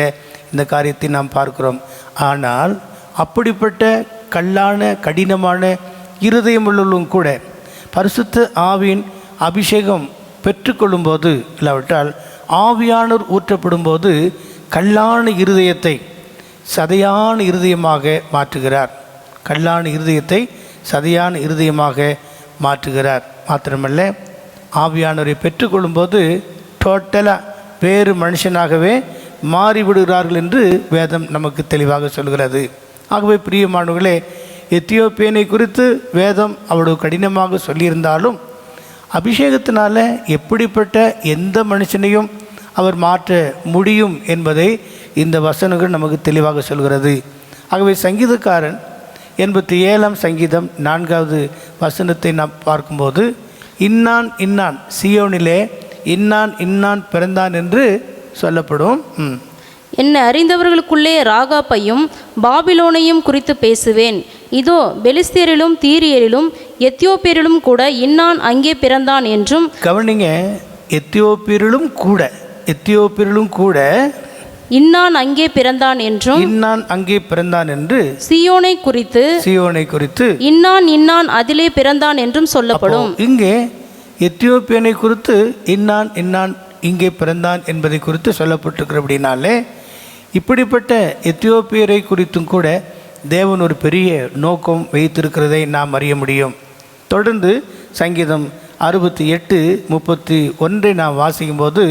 இந்த காரியத்தை நாம் பார்க்கிறோம். ஆனால் அப்படிப்பட்ட கல்லான கடினமான இருதயமுள்ளவர்களும் கூட பரிசுத்த ஆவியின் அபிஷேகம் பெற்றுக்கொள்ளும்போது இல்லாவிட்டால் ஆவியானவர் ஊற்றப்படும் போது கல்லான இருதயத்தை சதையான இருதயமாக மாற்றுகிறார். கல்லான இருதயத்தை சதையான இருதயமாக மாற்றுகிறார். மாத்திரமல்ல, ஆவியானவரை பெற்றுக்கொள்ளும்போது டோட்டலாக வேறு மனுஷனாகவே மாறிவிடுகிறார்கள் என்று வேதம் நமக்கு தெளிவாக சொல்கிறது. ஆகவே பிரியமானவர்களே, எத்தியோப்பியனை குறித்து வேதம் அவ்வளவு கடினமாக சொல்லியிருந்தாலும் அபிஷேகத்தினால எப்படிப்பட்ட எந்த மனுஷனையும் அவர் மாற்ற முடியும் என்பதை இந்த வசனங்கள் நமக்கு தெளிவாக சொல்கிறது. ஆகவே சங்கீதக்காரன் 87ஆம் சங்கீதம் 4வது வசனத்தை நாம் பார்க்கும்போது இன்னான் இன்னான் சியோனிலே இன்னான் இன்னான் பிறந்தான் என்று சொல்லப்படும். என்னை அறிந்தவர்களுக்குள்ளே ராகாப்பையும் பாபிலோனையும் குறித்து பேசுவேன். இதோ பெலிஸ்தியரிலும் தீரியரிலும் எத்தியோப்பியரிலும் கூட இன்னான் அங்கே பிறந்தான் என்றும். கவனிங்க, எத்தியோப்பியரிலும் கூட இன்னான் அங்கே பிறந்தான் என்றும், இன்னான் அங்கே பிறந்தான் என்று சியோனை குறித்து இன்னான் இன்னான் அதிலே பிறந்தான் என்றும் சொல்லப்படும். இங்கே எத்தியோப்பியனை குறித்து இன்னான் இன்னான் இங்கே பிறந்தான் என்பதை குறித்து சொல்லப்பட்டிருக்கிறபடினாலே இப்படிப்பட்ட எத்தியோப்பியரை குறித்தும் கூட தேவன் ஒரு பெரிய நோக்கம் வைத்திருக்கிறதை நாம் அறிய முடியும். தொடர்ந்து சங்கீதம் 68:31 நாம் வாசிக்கும்போது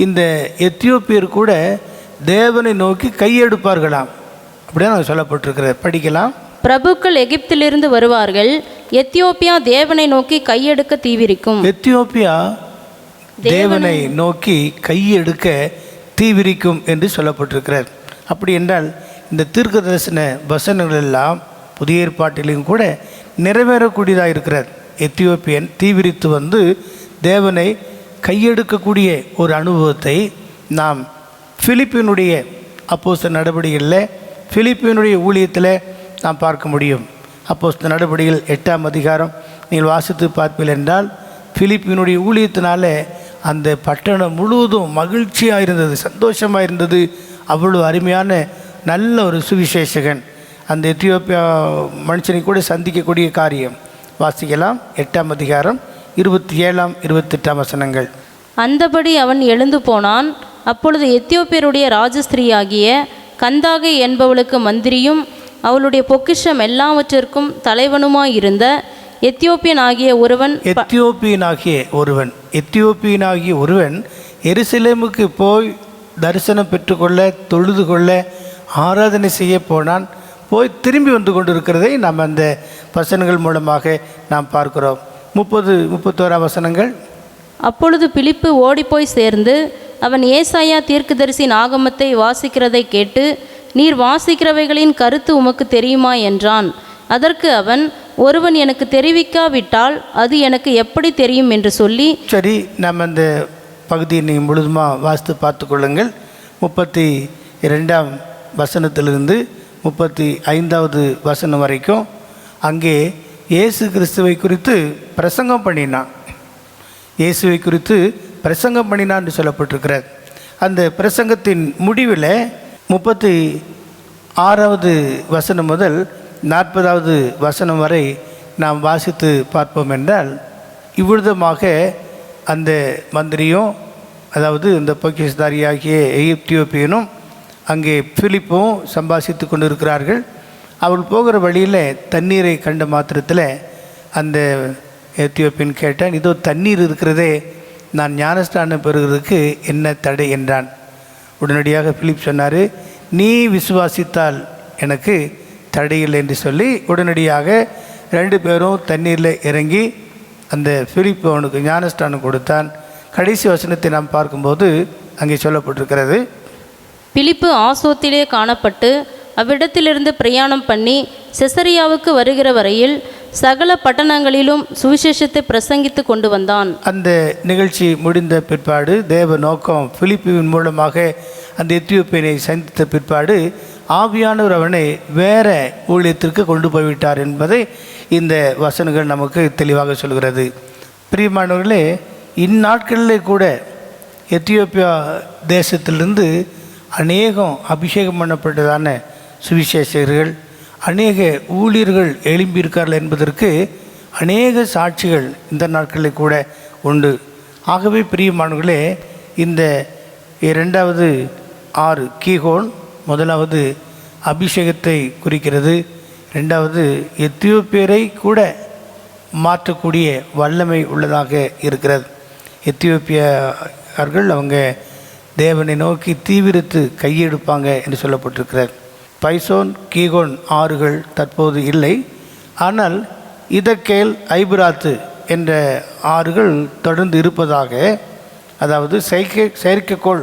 இந்த எத்தியோப்பியர் கூட தேவனை நோக்கி கையெடுப்பார்களாம் அப்படின்னு சொல்லப்பட்டிருக்கிறது. படிக்கலாம். பிரபுக்கள் எகிப்திலிருந்து வருவார்கள், எத்தியோப்பியா தேவனை நோக்கி கையெடுக்க தீவிரிக்கும். எத்தியோப்பியா தேவனை நோக்கி கையெடுக்க தீவிரிக்கும் என்று சொல்லப்பட்டிருக்கிறார். அப்படி என்றால் இந்த தீர்க்க தரிசன வசனங்கள் எல்லாம் புதிய ஏற்பாட்டிலையும் கூட நிறைவேறக்கூடியதாக இருக்கிறார். எத்தியோப்பியன் தீவிரித்து வந்து தேவனை கையெடுக்கக்கூடிய ஒரு அனுபவத்தை நாம் பிலிப்பினுடைய அப்போஸ்தலர் நடவடிக்கைகளில் பிலிப்பினுடைய ஊழியத்தில் நாம் பார்க்க முடியும். அப்போஸ்தலர் நடவடிக்கைகள் 8ஆம் அதிகாரம் நீங்கள் வாசித்து பார்ப்பீர்கள் என்றால் பிலிப்பினுடைய ஊழியத்தினால அந்த பட்டணம் முழுவதும் மகிழ்ச்சியாக இருந்தது, சந்தோஷமாக இருந்தது. அவ்வளோ அருமையான நல்ல ஒரு சுவிசேஷகன் அந்த எத்தியோப்பியா மனுஷனை கூட சந்திக்கக்கூடிய காரியம். வாசிக்கலாம். 8ஆம் அதிகாரம் 27, 28 வசனங்கள். அந்தபடி அவன் எழுந்து போனான். அப்பொழுது எத்தியோப்பியருடைய ராஜஸ்திரீயாகிய கந்தாகை என்பவளுக்கு மந்திரியும் அவளுடைய பொக்கிஷம் எல்லாவற்றிற்கும் தலைவனுமாயிருந்த எத்தியோப்பியனாகிய ஒருவன் எருசலேமுக்கு போய் தரிசனம் பெற்றுக்கொள்ள, தொழுது கொள்ள, ஆராதனை செய்ய போனான். போய் திரும்பி வந்து கொண்டிருக்கிறதை நாம் அந்த வசனங்கள் மூலமாக நாம் பார்க்கிறோம். 30-31 வசனங்கள். அப்பொழுது பிலிப்பு ஓடிப்போய் சேர்ந்து அவன் ஏசாயா தீர்க்கதரிசியின் ஆகமத்தை வாசிக்கிறதை கேட்டு, நீர் வாசிக்கிறவைகளின் கருத்து உமக்கு தெரியுமா என்றான். அதற்கு அவன், ஒருவன் எனக்கு தெரிவிக்காவிட்டால் அது எனக்கு எப்படி தெரியும் என்று சொல்லி. சரி, நம்ம அந்த பகுதியை நீங்கள் முழுதுமாக வாசித்து பார்த்து கொள்ளுங்கள். 32ஆம் வசனத்திலிருந்து 35வது வசனம் வரைக்கும் அங்கே இயேசு கிறிஸ்துவை குறித்து பிரசங்கம் பண்ணினான். இயேசுவை குறித்து பிரசங்கம் பண்ணினான் என்று சொல்லப்பட்டிருக்கிறார். அந்த பிரசங்கத்தின் முடிவில் 36வது வசனம் முதல் 40வது வசனம் வரை நாம் வாசித்து பார்ப்போம் என்றால், இவ்விதமாக அந்த மந்திரியும், அதாவது இந்த பொக்கிஷதாரியாகிய எகிப்தியோப்பியனும் அங்கே பிலிப்பும் சம்பாஷித்து கொண்டு இருக்கிறார்கள். அவள் போகிற வழியில் தண்ணீரை கண்ட மாத்திரத்தில் அந்த எத்தியோப்பியன் கேட்டான், இதோ தண்ணீர் இருக்கிறதே, நான் ஞானஸ்தானம் பெறுகிறதுக்கு என்ன தடை என்றான். உடனடியாக பிலிப் சொன்னார், நீ விசுவாசித்தால் எனக்கு தடையில்லை என்று சொல்லி உடனடியாக 2 பேரும் தண்ணீரில் இறங்கி அந்த பிலிப் அவனுக்கு ஞானஸ்தானம் கொடுத்தான். கடைசி வசனத்தை நாம் பார்க்கும்போது அங்கே சொல்லப்பட்டிருக்கிறது, பிலிப்பு ஆசோத்திலே காணப்பட்டு அவ்விடத்திலிருந்து பிரயாணம் பண்ணி செசரியாவுக்கு வருகிற வரையில் சகல பட்டணங்களிலும் சுவிசேஷத்தை பிரசங்கித்து கொண்டு வந்தான். அந்த நிகழ்ச்சி முடிந்த பிற்பாடு தேவ நோக்கம் பிலிப்புவின் மூலமாக அந்த எத்தியோப்பியனை சந்தித்த பிற்பாடு ஆவியானவர் அவனை வேற ஊழியத்திற்கு கொண்டு போய்விட்டார் என்பதை இந்த வசனங்கள் நமக்கு தெளிவாக சொல்கிறது. பிரியமானவர்களே, இந்நாட்களிலே கூட எத்தியோப்பியா தேசத்திலிருந்து அநேகம் அபிஷேகம் பண்ணப்பட்டதான சுவிசேஷகர்கள், அநேக ஊழியர்கள் எழும்பியிருக்கார்கள் என்பதற்கு அநேக சாட்சிகள் இந்த நாட்களில் கூட உண்டு. ஆகவே பிரியமானவர்களே, இந்த 2வது 6 கீகோன், 1வது அபிஷேகத்தை குறிக்கிறது, 2வது எத்தியோப்பியரை கூட மாற்றக்கூடிய வல்லமை உள்ளதாக இருக்கிறது. எத்தியோப்பியர்கள் அவங்க தேவனை நோக்கி தீவிரத்து கையெடுப்பாங்க என்று சொல்லப்பட்டிருக்கிறார். பைசோன், கீகோன் ஆறுகள் தற்போது இல்லை. ஆனால் இதக்கேல், ஐபிராத்து என்ற ஆறுகள் தொடர்ந்து இருப்பதாக, அதாவது செயற்கைக்கோள்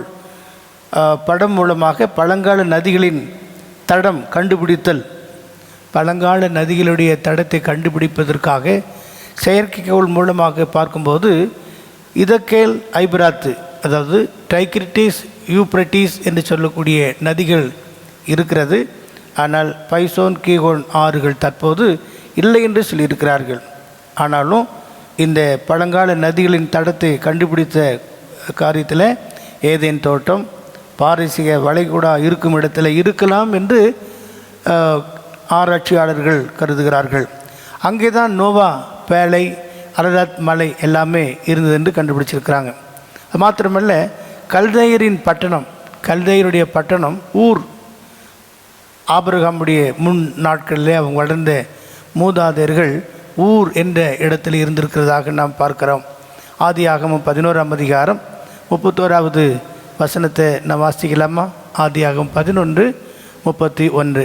படம் மூலமாக பழங்கால நதிகளின் தடம் கண்டுபிடித்தல், பழங்கால நதிகளுடைய தடத்தை கண்டுபிடிப்பதற்காக செயற்கைக்கோள் மூலமாக பார்க்கும்போது இதக்கேல் ஐபிராத்து, அதாவது டைக்ரிட்டிஸ் யூப்ரட்டிஸ் என்று சொல்லக்கூடிய நதிகள் இருக்கிறது. ஆனால் பைசோன் கீகோன் ஆறுகள் தற்போது இல்லை என்று சொல்லியிருக்கிறார்கள். ஆனாலும் இந்த பழங்கால நதிகளின் தடத்தை கண்டுபிடித்த காரியத்தில் ஏதேன் தோட்டம் பாரசீக வளைகுடா இருக்கும் இடத்துல இருக்கலாம் என்று ஆராய்ச்சியாளர்கள் கருதுகிறார்கள். அங்கே தான் நோவா பேழை, அரராத் மலை எல்லாமே இருந்தது என்று கண்டுபிடிச்சிருக்கிறாங்க. அது மாத்திரமல்ல, கல்தையரின் பட்டணம், கல்தையருடைய பட்டணம் ஊர், ஆபிரகாமுடைய முன் நாட்களிலே அவங்க வளர்ந்த மூதாதையர்கள் ஊர் என்ற இடத்தில் இருந்திருக்கிறதாக நாம் பார்க்கிறோம். ஆதியாகமம் 11ஆம் அதிகாரம் 31வது வசனத்தை நாம் வாசிக்கலாமா? ஆதியாகமம் 11:31.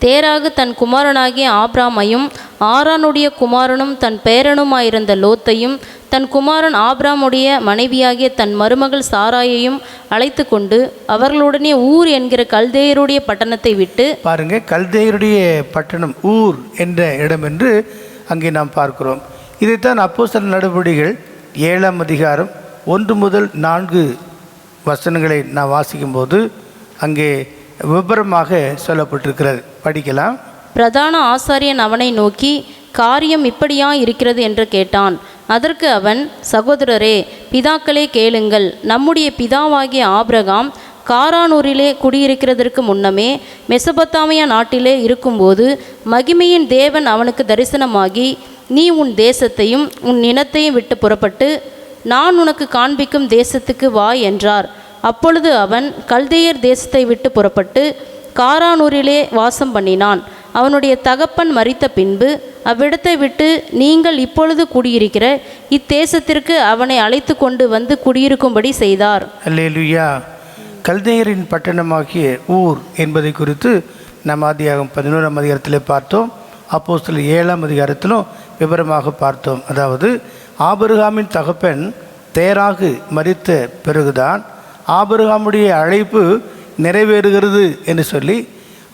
தேராகு தன் குமாரனாகிய ஆபிராமையும் ஆரானுடைய குமாரனும் தன் பேரனுமாயிருந்த லோத்தையும் தன் குமாரன் ஆபிராமுடைய மனைவியாகிய தன் மருமகள் சாராயையும் அழைத்து கொண்டு அவர்களுடனே ஊர் என்கிற கல்தேயருடைய பட்டணத்தை விட்டு, பாருங்க, கல்தேயருடைய பட்டணம் ஊர் என்ற இடம் என்று அங்கே நாம் பார்க்கிறோம். இதைத்தான் அப்போஸ்தலர் நடவடிக்கைகள் 7ஆம் அதிகாரம் 1 முதல் 4 வசனங்களை நான் வாசிக்கும்போது அங்கே விபரமாக சொல்லப்பட்டிருக்கிறது. படிக்கலாம். பிரதான ஆசாரியன் அவனை நோக்கி, காரியம் இப்படியா இருக்கிறது என்று கேட்டான். அதற்கு அவன், சகோதரரே, பிதாக்களே கேளுங்கள். நம்முடைய பிதாவாகிய ஆபிரகாம் காரானூரிலே குடியிருக்கிறதற்கு முன்னமே மெசொப்பொத்தாமியா நாட்டிலே இருக்கும்போது மகிமையின் தேவன் அவனுக்கு தரிசனமாகி, நீ உன் தேசத்தையும் உன் இனத்தையும் விட்டு புறப்பட்டு நான் உனக்கு காண்பிக்கும் தேசத்துக்கு வா என்றார். அப்பொழுது அவன் கல்தேயர் தேசத்தை விட்டு புறப்பட்டு காரானூரிலே வாசம் பண்ணினான். அவனுடைய தகப்பன் மரித்த பின்பு அவ்விடத்தை விட்டு நீங்கள் இப்பொழுது குடியிருக்கிற இத்தேசத்திற்கு அவனை அழைத்து கொண்டு வந்து குடியிருக்கும்படி செய்தார். அல்லேலூயா. கல்தேயரின் பட்டணமாகிய ஊர் என்பதை குறித்து நாம் ஆதியாகமம் 11ஆம் அதிகாரத்திலே பார்த்தோம். அப்போஸ்தலர் 7ஆம் அதிகாரத்திலும் விவரமாக பார்த்தோம். அதாவது ஆபிரகாமின் தகப்பன் தேராகு மரித்த பிறகுதான் ஆபிரகாமுடைய அழைப்பு நிறைவேறுகிறது என்று சொல்லி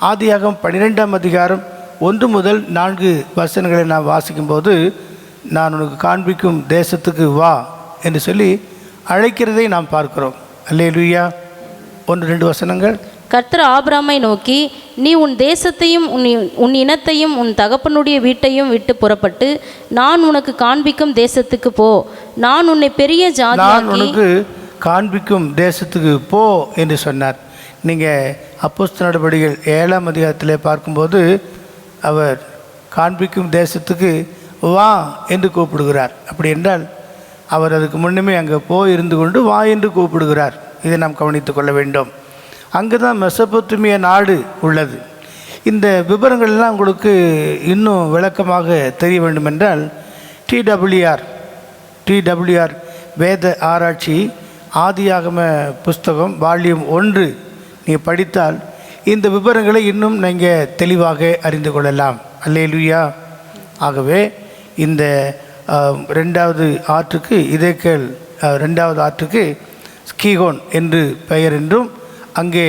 ஆதியாகமம் 12ஆம் அதிகாரம் 1 முதல் 4 வசனங்களை நாம் வாசிக்கும்போது, நான் உனக்கு காண்பிக்கும் தேசத்துக்கு வா என்று சொல்லி அழைக்கிறதை நாம் பார்க்கிறோம். அல்லேலூயா. 1-2 வசனங்கள். கர்த்தர் ஆபிரகாமை நோக்கி, நீ உன் தேசத்தையும் உன் இனத்தையும் உன் தகப்பனுடைய வீட்டையும் விட்டு புறப்பட்டு நான் உனக்கு காண்பிக்கும் தேசத்துக்கு போ. நான் உன்னை பெரிய நான் உனக்கு காண்பிக்கும் தேசத்துக்கு போ என்று சொன்னார். நீங்கள் அப்போஸ்தலர் நடவடிக்கைகள் 7ஆம் அதிகாரத்தில் பார்க்கும்போது அவர் காண்பிக்கும் தேசத்துக்கு வா என்று கூப்பிடுகிறார். அப்படி என்றால் அவர் அதுக்கு முன்னமே அங்கே போய் இருந்து கொண்டு வா என்று கூப்பிடுகிறார். இதை நாம் கவனித்து கொள்ள வேண்டும். அங்கே தான் மெசொப்பொத்தாமியா நாடு உள்ளது. இந்த விவரங்கள்லாம் உங்களுக்கு இன்னும் விளக்கமாக தெரிய வேண்டுமென்றால் டிடபிள்யூஆர் வேத ஆராய்ச்சி ஆதியாகம புஸ்தகம் வால்யூம் 1 நீங்கள் படித்தால் இந்த விவரங்களை இன்னும் நீங்கள் தெளிவாக அறிந்து கொள்ளலாம். அல்லேலூயா. ஆகவே இந்த 2வது ஆற்றுக்கு இதேக்கேல் 2வது ஆற்றுக்கு கீகோன் என்று பெயர் என்றும், அங்கே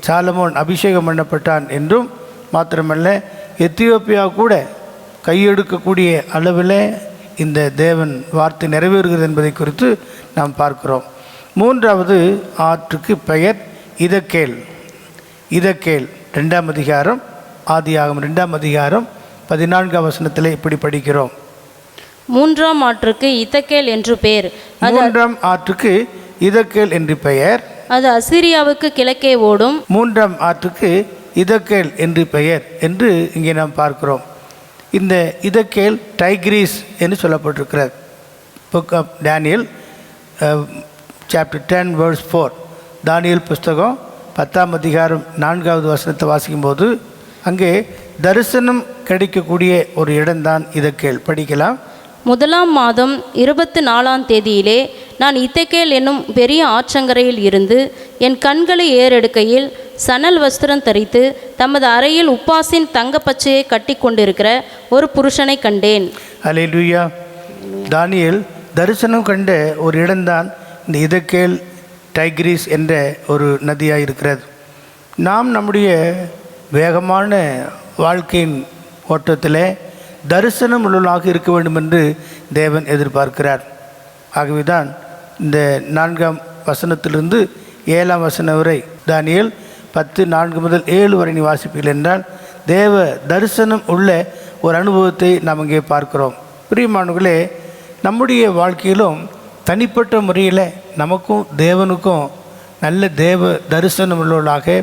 சாலமோன் அபிஷேகம் பண்ணப்பட்டான் என்றும், மாத்திரமல்ல எத்தியோப்பியா கூட கையெடுக்கக்கூடிய அளவில் இந்த தேவன் வார்த்தை நிறைவேறுகிறது என்பதை குறித்து நாம் பார்க்கிறோம். 3வது ஆற்றுக்கு பெயர் இதக்கேல். 2ஆம் அதிகாரம் ஆதியாகமம் 2ஆம் அதிகாரம் 14ஆம் வசனத்தில் இப்படி படிக்கிறோம். 3ஆம் ஆற்றுக்கு இதக்கேல் என்று பெயர். 3ஆம் ஆற்றுக்கு இதக்கேல் என்று பெயர். அது அசீரியாவுக்கு கிழக்கே ஓடும். 3ஆம் ஆற்றுக்கு இதக்கேல் என்று பெயர் என்று இங்கே நாம் பார்க்கிறோம். இந்த இதக்கேல் டைக்ரீஸ் என்று சொல்லப்பட்டிருக்கிறது. Book of Daniel chapter 10 verse 4. தானியேல் புஸ்தகம் 10ஆம் அதிகாரம் 4வது வசனத்தை வாசிக்கும்போது அங்கே தரிசனம் கிடைக்கக்கூடிய ஒரு இடம்தான் இதக்கேல். படிக்கலாம். 1ஆம் மாதம் 24ஆம் தேதியிலே நான் இதக்கேல் என்னும் பெரிய ஆற்றங்கரையில் இருந்து என் கண்களை ஏறெடுக்கையில் சணல் வஸ்திரம் தரித்து தமது அறையில் உப்பாசின் தங்கப்பச்சையை கட்டி கொண்டிருக்கிற ஒரு புருஷனை கண்டேன். அல்லேலூயா. தானியேல் தரிசனம் கண்ட ஒரு இடம்தான் இந்த இதக்கேல் டைக்ரீஸ் என்ற ஒரு நதியாக இருக்கிறது. நாம் நம்முடைய வேகமான வாழ்க்கையின் ஓட்டத்தில் தரிசனம் உள்ளவர்களாக இருக்க வேண்டும் என்று தேவன் எதிர்பார்க்கிறார். ஆகவே தான் இந்த 4ஆம் வசனத்திலிருந்து 7ஆம் வசனம் வரை தானியேல் 10:4 முதல் 7 வரை நீ வாசிப்பீர்கள் என்றால் தேவ தரிசனம் உள்ள ஒரு அனுபவத்தை நாம் இங்கே பார்க்கிறோம். பிரியமானவர்களே, நம்முடைய வாழ்க்கையிலும் தனிப்பட்ட முறையில் நமக்கும் தேவனுக்கும் நல்ல தேவ தரிசனம் உள்ளவர்களாக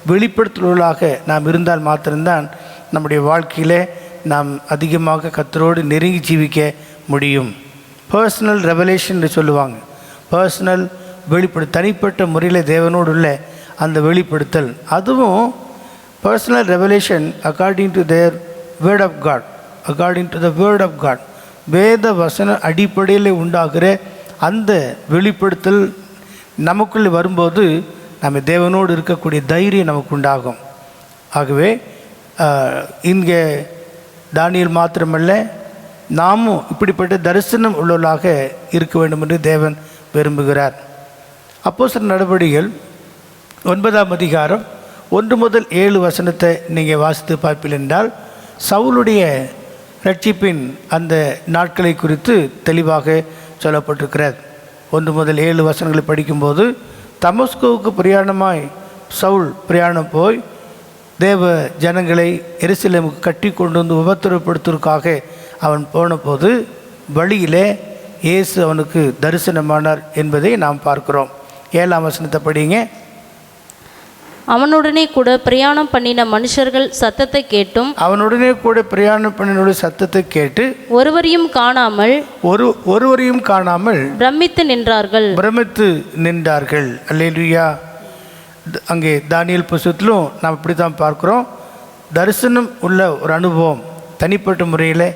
வெளிப்படுத்துள்ளவர்களாக நாம் இருந்தால் மாத்திரம்தான் நம்முடைய வாழ்க்கையில் நாம் அதிகமாக கர்த்தரோடு நெருங்கி ஜீவிக்க முடியும். பர்சனல் ரெவலேஷன் என்று சொல்லுவாங்க. பர்சனல் தனிப்பட்ட முறையில் தேவனோடு உள்ள அந்த வெளிப்படுத்தல், அதுவும் personal revelation according to their word of God, according to the word of God, வேத வசன அடிப்படையில் உண்டாகிற அந்த வெளிப்படுத்தல் நமக்குள்ளே வரும்போது நம்ம தேவனோடு இருக்கக்கூடிய தைரியம் நமக்கு உண்டாகும். ஆகவே இங்கே தானியேல் மாத்திரமல்ல, நாமும் இப்படிப்பட்ட தரிசனம் உள்ளவர்களாக இருக்க வேண்டும் என்று தேவன் விரும்புகிறார். அப்போஸ்தலர் நடவடிக்கைகள் 9ஆம் அதிகாரம் 1 முதல் 7 வசனத்தை நீங்கள் வாசித்து பார்ப்பீர்கள் என்றால் சவுலுடைய ரட்சிப்பின் அந்த நாட்களை குறித்து தெளிவாக சொல்லப்பட்டிருக்கிறது. 1 முதல் 7 வசனங்களை படிக்கும்போது, தமஸ்குவுக்கு பிரயாணமாய் சவுல் பிரயாணம் போய் தேவ ஜனங்களை எருசலேமுக்கு கட்டி கொண்டு வந்து உபத்திரப்படுத்துவதற்காக அவன் போன போது வழியிலே இயேசு அவனுக்கு தரிசனமானார் என்பதை நாம் பார்க்கிறோம். 7ஆம் வசனத்தை படிங்க. அவனுடனே கூட பிரயாணம் பண்ணின மனுஷர்கள் சத்தத்தை கேட்டும், அவனுடனே கூட பிரயாணம் பண்ணின சத்தத்தை கேட்டு ஒருவரையும் காணாமல் பிரமித்து நின்றார்கள். அல்லேலூயா. அங்கே தானியேல் புஸ்தகத்திலும் நாம் இப்படி தான் பார்க்குறோம். தரிசனம் உள்ள ஒரு அனுபவம் தனிப்பட்ட முறையில்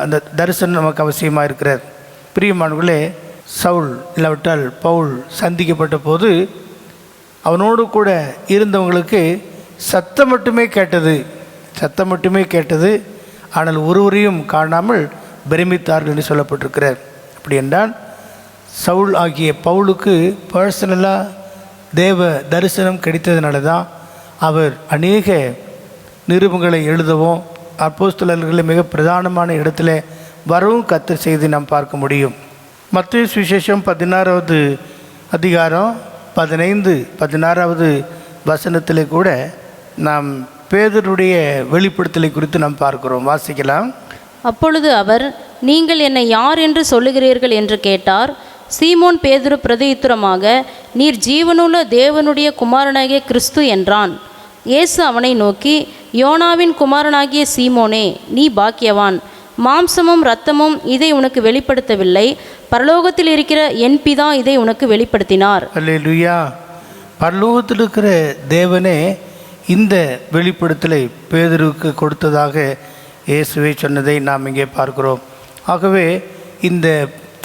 அந்த தரிசனம் நமக்கு அவசியமாக இருக்கிறார். பிரியமானவர்களே, சவுல் இல்லாவிட்டால் பவுல் சந்திக்கப்பட்ட போது அவனோடு கூட இருந்தவங்களுக்கு சத்தம் மட்டுமே கேட்டது, ஆனால் ஒருவரையும் காணாமல் பிரமித்தார்கள் என்று சொல்லப்பட்டிருக்கிறார். அப்படி என்றால் சவுல் ஆகிய பவுலுக்கு பர்சனலாக தேவ தரிசனம் கிடைத்ததுனால தான் அவர் அநேக நிருபங்களை எழுதவும் அப்போஸ்தலர்களை மிக பிரதானமான இடத்துல வரவும் கர்த்தர் செய்து நாம் பார்க்க முடியும். மத்தேயு சுவிசேஷம் 16வது அதிகாரம் 15-16வது வசனத்தில் கூட நாம் பேதுருடைய வெளிப்படுத்தலை குறித்து நாம் பார்க்கிறோம். வாசிக்கலாம். அப்பொழுது அவர், நீங்கள் என்னை யார் என்று சொல்லுகிறீர்கள் என்று கேட்டார். சீமோன் பேதுரு பிரதியுத்தரமாக, நீர் ஜீவனுள்ள தேவனுடைய குமாரனாகிய கிறிஸ்து என்றான். இயேசு அவனை நோக்கி, யோனாவின் குமாரனாகிய சீமோனே, நீ பாக்கியவான். மாம்சமும் இரத்தமும் இதை உனக்கு வெளிப்படுத்தவில்லை, பரலோகத்தில் இருக்கிற என் பிதா இதை உனக்கு வெளிப்படுத்தினார். அல்லேலூயா. பரலோகத்தில் இருக்கிற தேவனே இந்த வெளிப்படுத்தலை பேதுருவுக்கு கொடுத்ததாக இயேசுவை சொன்னதை நாம் இங்கே பார்க்கிறோம். ஆகவே இந்த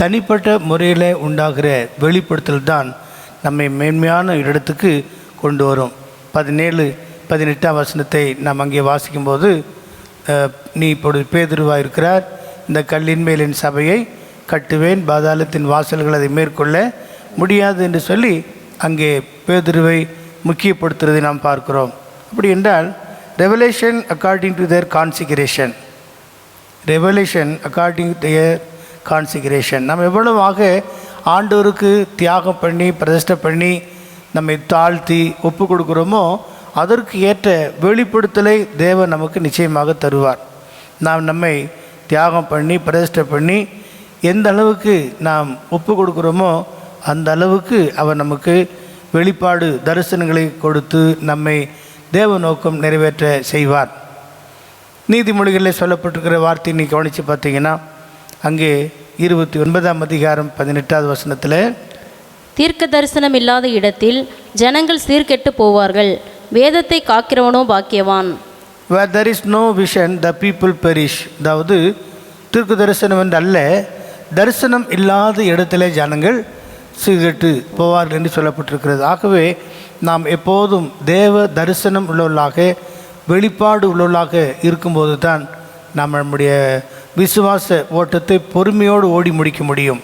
தனிப்பட்ட முறையில் உண்டாகிற வெளிப்படுத்தல் தான் நம்மை மேன்மையான இடத்துக்கு கொண்டு வரும். 17-18ஆம் வசனத்தை நாம் அங்கே வாசிக்கும்போது, நீ இப்பொழுது பேதுருவாக இருக்கிறார், இந்த கல்லின் மேல் என் சபையை கட்டுவேன், பாதாளத்தின் வாசல்கள் அதை மேற்கொள்ள முடியாது என்று சொல்லி அங்கே பேதுருவை முக்கியப்படுத்துவதை நாம் பார்க்கிறோம். அப்படி என்றால் revelation according to there consecration, நம்ம எவ்வளவாக ஆண்டவருக்கு தியாகம் பண்ணி பிரதிஷ்டை பண்ணி நம்மை தாழ்த்தி ஒப்பு கொடுக்குறோமோ அதற்கு ஏற்ற வெளிப்படுத்தலை தேவன் நமக்கு நிச்சயமாக தருவார். நாம் நம்மை தியாகம் பண்ணி பிரதிஷ்டை பண்ணி எந்த அளவுக்கு நாம் ஒப்பு கொடுக்குறோமோ அந்த அளவுக்கு அவர் நமக்கு வெளிப்பாடு தரிசனங்களை கொடுத்து நம்மை தேவ நோக்கம் நிறைவேற்ற செய்வார். நீதிமொழிகளில் சொல்லப்பட்டிருக்கிற வார்த்தை நீ கவனித்து பார்த்தீங்கன்னா அங்கே 29ஆம் அதிகாரம் 18வது வசனத்தில், தீர்க்க தரிசனம் இல்லாத இடத்தில் ஜனங்கள் சீர்கெட்டு போவார்கள், வேதத்தை காக்கிறவனோ பாக்கியவான். where there is no vision the people perish. அதாவது தீர்க்க தரிசனம் என்று அல்ல, தரிசனம் இல்லாத இடத்துல ஜனங்கள் சீர்கெட்டு போவார்கள் என்று சொல்லப்பட்டிருக்கிறது. ஆகவே நாம் எப்போதும் தேவ தரிசனம் உள்ளவர்களாக வெளிப்பாடு உள்ளவர்களாக இருக்கும்போது தான் நாம் நம்முடைய விசுவாச ஓட்டத்தை பொறுமையோடு ஓடி முடிக்க முடியும்.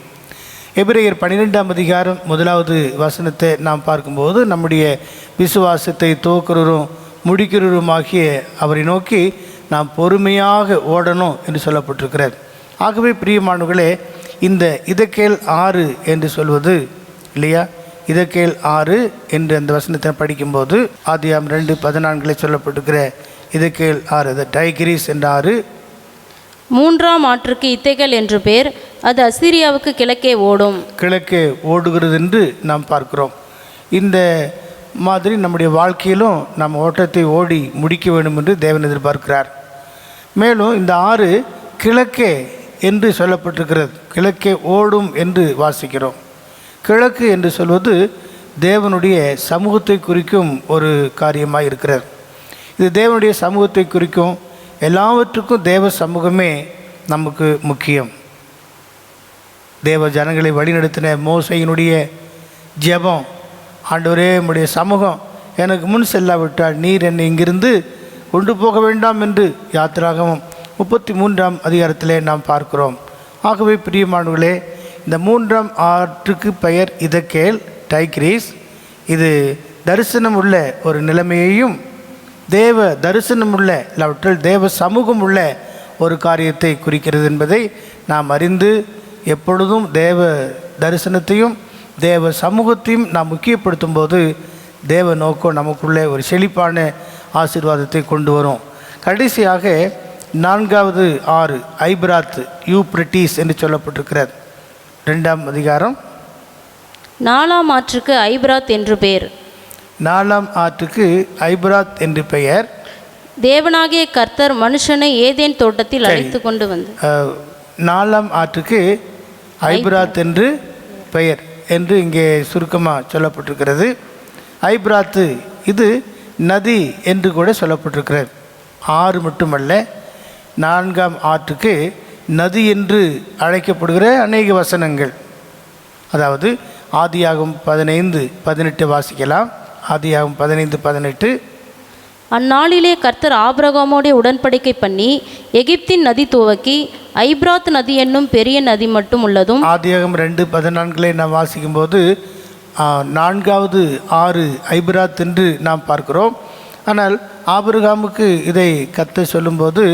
எபிரேயர் 12ஆம் அதிகாரம் 1வது வசனத்தை நாம் பார்க்கும்போது, நம்முடைய விசுவாசத்தை துவக்கிறவரும் முடிக்கிறவருமாகிய அவரை நோக்கி நாம் பொறுமையாக ஓடணும் என்று சொல்லப்பட்டிருக்கிறது. ஆகவே பிரியமானவர்களே, இந்த இதக்கேல் 6 என்று சொல்வது இல்லையா, இதக்கேல் 6 என்று அந்த வசனத்தை படிக்கும்போது ஆதியாம் 2:14 சொல்லப்பட்டிருக்கிற இதக்கேல் 6, அது டைகிரிஸ் என்ற 6. 3ஆம் ஆற்றுக்கு இத்தேகேல் என்று பேர், அது அசீரியாவுக்கு கிழக்கே ஓடும். கிழக்கே ஓடுகிறது என்று நாம் பார்க்கிறோம். இந்த மாதிரி நம்முடைய வாழ்க்கையிலும் நாம் ஓட்டத்தை ஓடி முடிக்க வேண்டும் என்று தேவன் எதிர்பார்க்கிறார். மேலும் இந்த 6 கிழக்கே என்று சொல்லப்பட்டிருக்கிறது, கிழக்கே ஓடும் என்று வாசிக்கிறோம். கிழக்கு என்று சொல்வது தேவனுடைய சமூகத்தை குறிக்கும் ஒரு காரியமாக இருக்கிறது. இது தேவனுடைய சமூகத்தை குறிக்கும். எல்லாவற்றுக்கும் தேவ சமூகமே நமக்கு முக்கியம். தேவ ஜனங்களை வழிநடத்தின மோசையினுடைய ஜெபம், ஆண்டவரே உம்முடைய சமூகம் எனக்கு முன் செல்லாவிட்டால் நீர் என்னை இங்கிருந்து கொண்டு போக வேண்டாம் என்று யாத்திராகமம் 33ஆம் அதிகாரத்திலே நாம் பார்க்கிறோம். ஆகவே பிரியமானவர்களே, இந்த 3ஆம் ஆற்றுக்கு பெயர் இதக்கேல், டைகிரிஸ். இது தரிசனம் உள்ள ஒரு நிலைமையையும் தேவ தரிசனம் உள்ள இல்லாவற்றில் தேவ சமூகம் உள்ள ஒரு காரியத்தை குறிக்கிறது என்பதை நாம் அறிந்து எப்பொழுதும் தேவ தரிசனத்தையும் தேவ சமூகத்தையும் நாம் முக்கியப்படுத்தும் போது தேவ நோக்கம் நமக்குள்ளே ஒரு செழிப்பான ஆசீர்வாதத்தை கொண்டு வரும். கடைசியாக 4வது 6 ஐபிராத் யூப்ரட்டிஸ் என்று சொல்லப்பட்டிருக்கிறது. 2ஆம் அதிகாரம் 4ஆம் ஆற்றுக்கு ஐபிராத் என்று பேர். 4ஆம் ஆற்றுக்கு ஐபிராத் என்று பெயர். தேவனாகிய கர்த்தர் மனுஷனை ஏதேன் தோட்டத்தில் அழைத்து கொண்டு வந்து 4ஆம் ஆற்றுக்கு ஐபிராத் என்று பெயர் என்று இங்கே சுருக்கமாக சொல்லப்பட்டிருக்கிறது. ஐபிராத்து இது நதி என்று கூட சொல்லப்பட்டிருக்கிறது. 6 மட்டுமல்ல, 4ஆம் ஆற்றுக்கு நதி என்று அழைக்கப்படுகிற அநேக வசனங்கள், அதாவது ஆதியாகமம் 15:18 வாசிக்கலாம். ஆதியாகமம் 15:18. அந்நாளிலே கர்த்தர் ஆபிரகாமோடே உடன்படிக்கை பண்ணி எகிப்தின் நதி துவக்கி ஐபிராத் நதி என்னும் பெரிய நதி மட்டும் உள்ளதும். ஆதியாகமம் 2:14 நாம் வாசிக்கும்போது 4வது 6 ஐபிராத் என்று நாம் பார்க்கிறோம். ஆனால் ஆபிரகாமுக்கு இதை கர்த்தர் சொல்லும்போது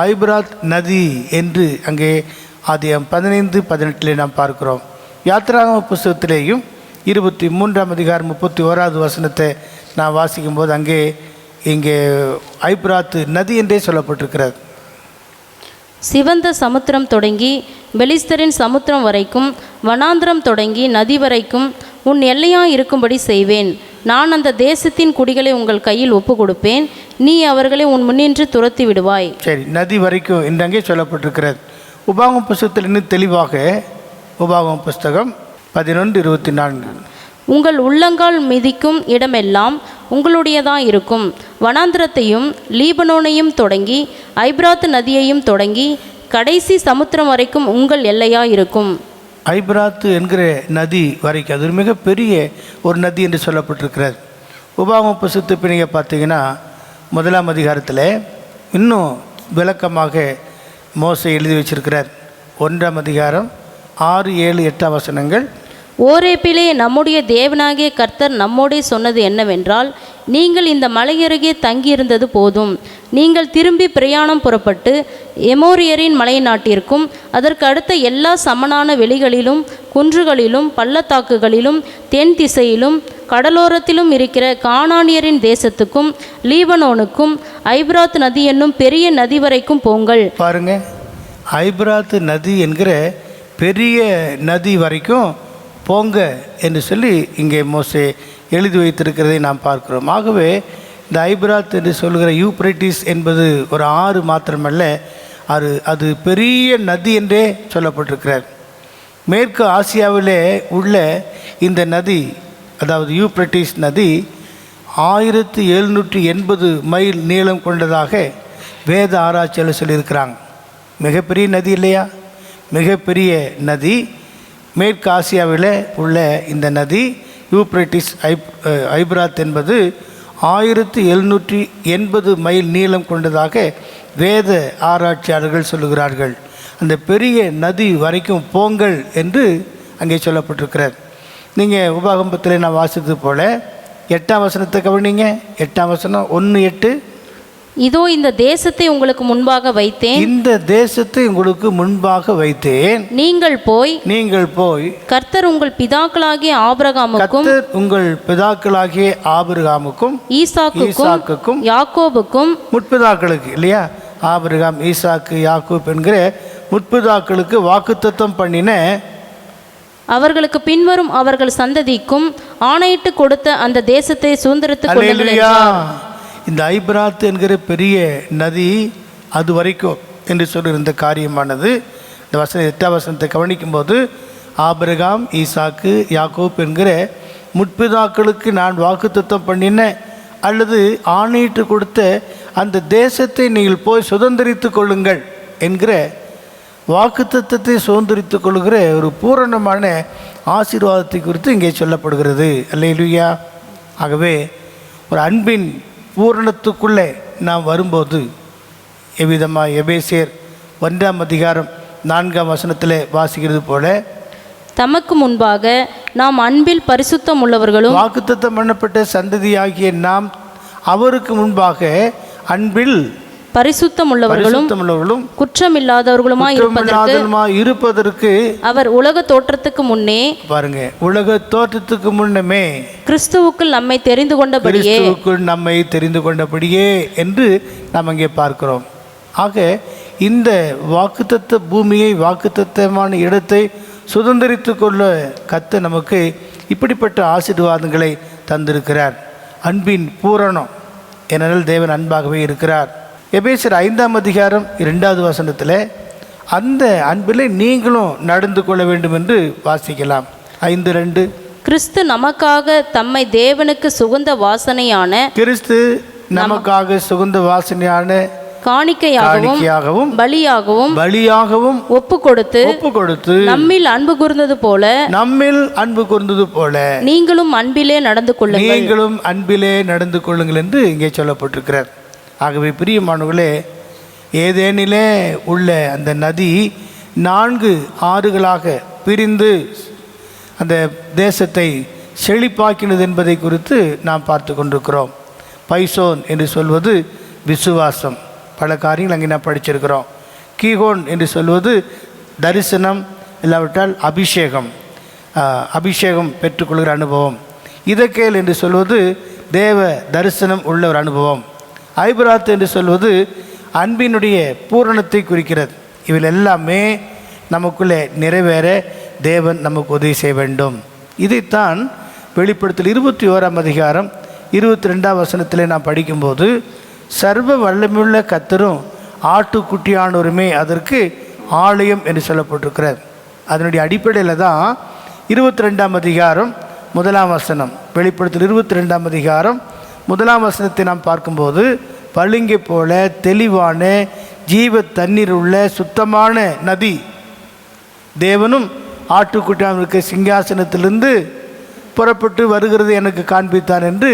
ஐபிராத் நதி என்று அங்கே ஆதியாகமம் 15:18 நாம் பார்க்கிறோம். யாத்திராகம புஸ்தகத்திலேயும் 23ஆம் அதிகாரம் 31வது வசனத்தை நான் வாசிக்கும்போது இங்கே ஐபிராத்து நதி என்றே சொல்லப்பட்டிருக்கிறது. சிவந்த சமுத்திரம் தொடங்கி பெலிஸ்தரின் சமுத்திரம் வரைக்கும், வனாந்திரம் தொடங்கி நதி வரைக்கும் உன் எல்லையாய் இருக்கும்படி செய்வேன். நான் அந்த தேசத்தின் குடிகளை உங்கள் கையில் ஒப்பு கொடுப்பேன், நீ அவர்களை உன் முன்னின்று துரத்தி விடுவாய். சரி, நதி வரைக்கும் என்றங்கே சொல்லப்பட்டிருக்கிறது. உபாகமம் புஸ்தகத்தில் இன்னும் தெளிவாக உபாகமம் புஸ்தகம் 11:24 உங்கள் உள்ளங்கால் மிதிக்கும் இடமெல்லாம் உங்களுடையதான் இருக்கும். வனாந்திரத்தையும் லீபனோனையும் தொடங்கி ஐபிராத் நதியையும் தொடங்கி கடைசி சமுத்திரம் வரைக்கும் உங்கள் எல்லையாக இருக்கும். ஐபிராத்து என்கிற நதி வரைக்கும் அது மிகப்பெரிய ஒரு நதி என்று சொல்லப்பட்டிருக்கிறது. உபாகம புஸ்தகத்தை நீங்கள் பார்த்தீங்கன்னா 1ஆம் அதிகாரத்தில் இன்னும் விளக்கமாக மோசே எழுதி வச்சிருக்கிறார். 1ஆம் அதிகாரம் 6, 7, 8 வசனங்கள். ஓரேப்பிலே நம்முடைய தேவனாகிய கர்த்தர் நம்மோடே சொன்னது என்னவென்றால், நீங்கள் இந்த மலையருகே தங்கியிருந்தது போதும். நீங்கள் திரும்பி பிரயாணம் புறப்பட்டு எமோரியரின் மலை நாட்டிற்கும் அதற்கு அடுத்த எல்லா சமனான வெளிகளிலும் குன்றுகளிலும் பள்ளத்தாக்குகளிலும் தென் திசையிலும் கடலோரத்திலும் இருக்கிற கானானியரின் தேசத்துக்கும் லீபனோனுக்கும் ஐபிராத் நதி என்னும் பெரிய நதி வரைக்கும் போங்கள். பாருங்க, ஐபிராத் நதி என்கிற பெரிய நதி வரைக்கும் போங்க என்று சொல்லி இங்கே மோசே எழுதி வைத்திருக்கிறதை நாம் பார்க்கிறோம். ஆகவே இந்த ஐபிராத் என்று சொல்கிற யூப்ரட்டிஸ் என்பது ஒரு 6 மாத்திரமல்ல, அது பெரிய நதி என்றே சொல்லப்பட்டிருக்கிறார். மேற்கு ஆசியாவிலே உள்ள இந்த நதி, அதாவது யூப்ரட்டிஸ் நதி 1780 மைல் நீளம் கொண்டதாக வேத ஆராய்ச்சியில் சொல்லியிருக்கிறாங்க. மிகப்பெரிய நதி இல்லையா? மிகப்பெரிய நதி. மேற்கு ஆசியாவில் உள்ள இந்த நதி யூப்ரட்டிஸ் ஐபிராத் என்பது 1780 மைல் நீளம் கொண்டதாக வேத ஆராய்ச்சியாளர்கள் சொல்லுகிறார்கள். அந்த பெரிய நதி வரைக்கும் போங்கள் என்று அங்கே சொல்லப்பட்டிருக்கிறார். நீங்கள் உபாகமத்தில் நான் வாசித்தது போல் 8ஆம் வசனத்தை கவனிங்க. 8ஆம் வசனம் 1:8. இதோ இந்த தேசத்தை உங்களுக்கு முன்பாக வைத்தேன். இந்த தேசத்தை உங்களுக்கு முன்பாக வைத்தேன். நீங்கள் போய் கர்த்தர் உங்கள் பிதாக்களாகிய ஆபிரகாமுக்கும் உங்கள் பிதாக்களாகிய ஆபிரகாமுக்கும் ஈசாக்குக்கும் யாக்கோபுக்கும் முற்பிதாக்களுக்கு இல்லையா, ஆபிரகாம் ஈசாக்கு யாக்கோப் என்கிற முற்பிதாக்களுக்கு வாக்குத்தத்தம் பண்ணின அவர்களுக்கு பின்வரும் அவர்கள் சந்ததிக்கும் ஆணையிட்டு கொடுத்த அந்த தேசத்தை சுதந்திரத்துக் கொள்ளுங்கள் என்றார். இந்த ஐபிராத் என்கிற பெரிய நதி அது வரைக்கும் என்று சொல்லியிருந்த காரியமானது இந்த 8ஆம் வசனத்தை கவனிக்கும் போது, ஆபிரகாம் ஈசாக்கு யாக்கோப் என்கிற முற்பிதாக்களுக்கு நான் வாக்குத்தத்தம் பண்ணின அல்லது ஆணையிட்டு கொடுத்த அந்த தேசத்தை நீங்கள் போய் சுதந்திரித்து கொள்ளுங்கள் என்கிற வாக்குத்தத்தத்தை சுதந்திரித்து கொள்கிற ஒரு பூரணமான ஆசீர்வாதத்தை குறித்து இங்கே சொல்லப்படுகிறது. அல்லேலூயா. ஆகவே ஒரு அன்பின் பூரணத்துக்குள்ளே நாம் வரும்போது எவ்விதமாக எபேசியர் 1ஆம் அதிகாரம் 4ஆம் வசனத்தில் வாசிக்கிறது போல, தமக்கு முன்பாக நாம் அன்பில் பரிசுத்தம் உள்ளவர்களும் வாக்குத்தத்தம் பண்ணப்பட்ட சந்ததியாகிய நாம் அவருக்கு முன்பாக அன்பில் பரிசுத்தம் உள்ளவர்களும் குற்றமில்லாதவர்களுமாய் இருப்பதற்கு அவர் உலக தோற்றத்துக்கு முன்னே, பாருங்க, உலக தோற்றத்துக்கு முன்னமே கிறிஸ்துவுக்குள் நம்மை தெரிந்து கொண்டபடியே என்று நாம் அங்கே பார்க்கிறோம். ஆக இந்த வாக்குத்தத்த பூமியை, வாக்குத்தத்தமான இடத்தை சுதந்திரித்து கொள்ள கர்த்தர் நமக்கு இப்படிப்பட்ட ஆசீர்வாதங்களை தந்திருக்கிறார். அன்பின் பூரணம், ஏனென்றால் தேவன் அன்பாகவே இருக்கிறார். எபேசியர் 5ஆம் அதிகாரம் 2வது வசனத்தில் அந்த அன்பிலே நீங்களும் நடந்து கொள்ள வேண்டும் என்று வாசிக்கலாம். 5:2 கிறிஸ்து நமக்காக தம்மை தேவனுக்கு சுகந்த வாசனையான காணிக்கையாகவும் பலியாகவும் ஒப்பு கொடுத்து நம்மில் அன்பு கூர்ந்தது போல நீங்களும் அன்பிலே நடந்து கொள்ளுங்கள் என்று இங்கே சொல்லப்பட்டிருக்கிறார். ஆகவே பிரியமானவர்களே, ஏதேனிலே உள்ள அந்த நதி 4 ஆறுகளாக பிரிந்து அந்த தேசத்தை செழிப்பாக்கினது என்பதை குறித்து நாம் பார்த்து கொண்டிருக்கிறோம். பைசோன் என்று சொல்வது விசுவாசம், பல காரியங்கள் அங்கே நாம் படிச்சிருக்கிறோம். கீகோன் என்று சொல்வது தரிசனம், இல்லாவிட்டால் அபிஷேகம் பெற்றுக்கொள்கிற அனுபவம். இதக்கேல் என்று சொல்வது தேவ தரிசனம் உள்ள ஒரு அனுபவம். ஐபிராத் என்று சொல்வது அன்பினுடைய பூரணத்தை குறிக்கிறது. இதில் எல்லாமே நமக்குள்ளே நிறைவேற தேவன் நமக்கு உதவி செய்ய வேண்டும். இதைத்தான் வெளிப்படுத்தல் 21ஆம் அதிகாரம் 22ஆம் வசனத்திலே நாம் படிக்கும்போது, சர்வ வல்லமையுள்ள கர்த்தரும் ஆட்டுக்குட்டியானோருமே அதற்கு ஆலயம் என்று சொல்லப்பட்டிருக்கிறது. அதனுடைய அடிப்படையில் தான் 22ஆம் அதிகாரம் 1ஆம் வசனம், வெளிப்படுத்தல் 22ஆம் அதிகாரம் 1ஆம் வசனத்தை நாம் பார்க்கும்போது, பளிங்கை போல தெளிவான ஜீவ தண்ணீர் உள்ள சுத்தமான நதி தேவனும் ஆட்டுக்குட்டியானவருக்கு சிங்காசனத்திலிருந்து புறப்பட்டு வருகிறது எனக்கு காண்பித்தான் என்று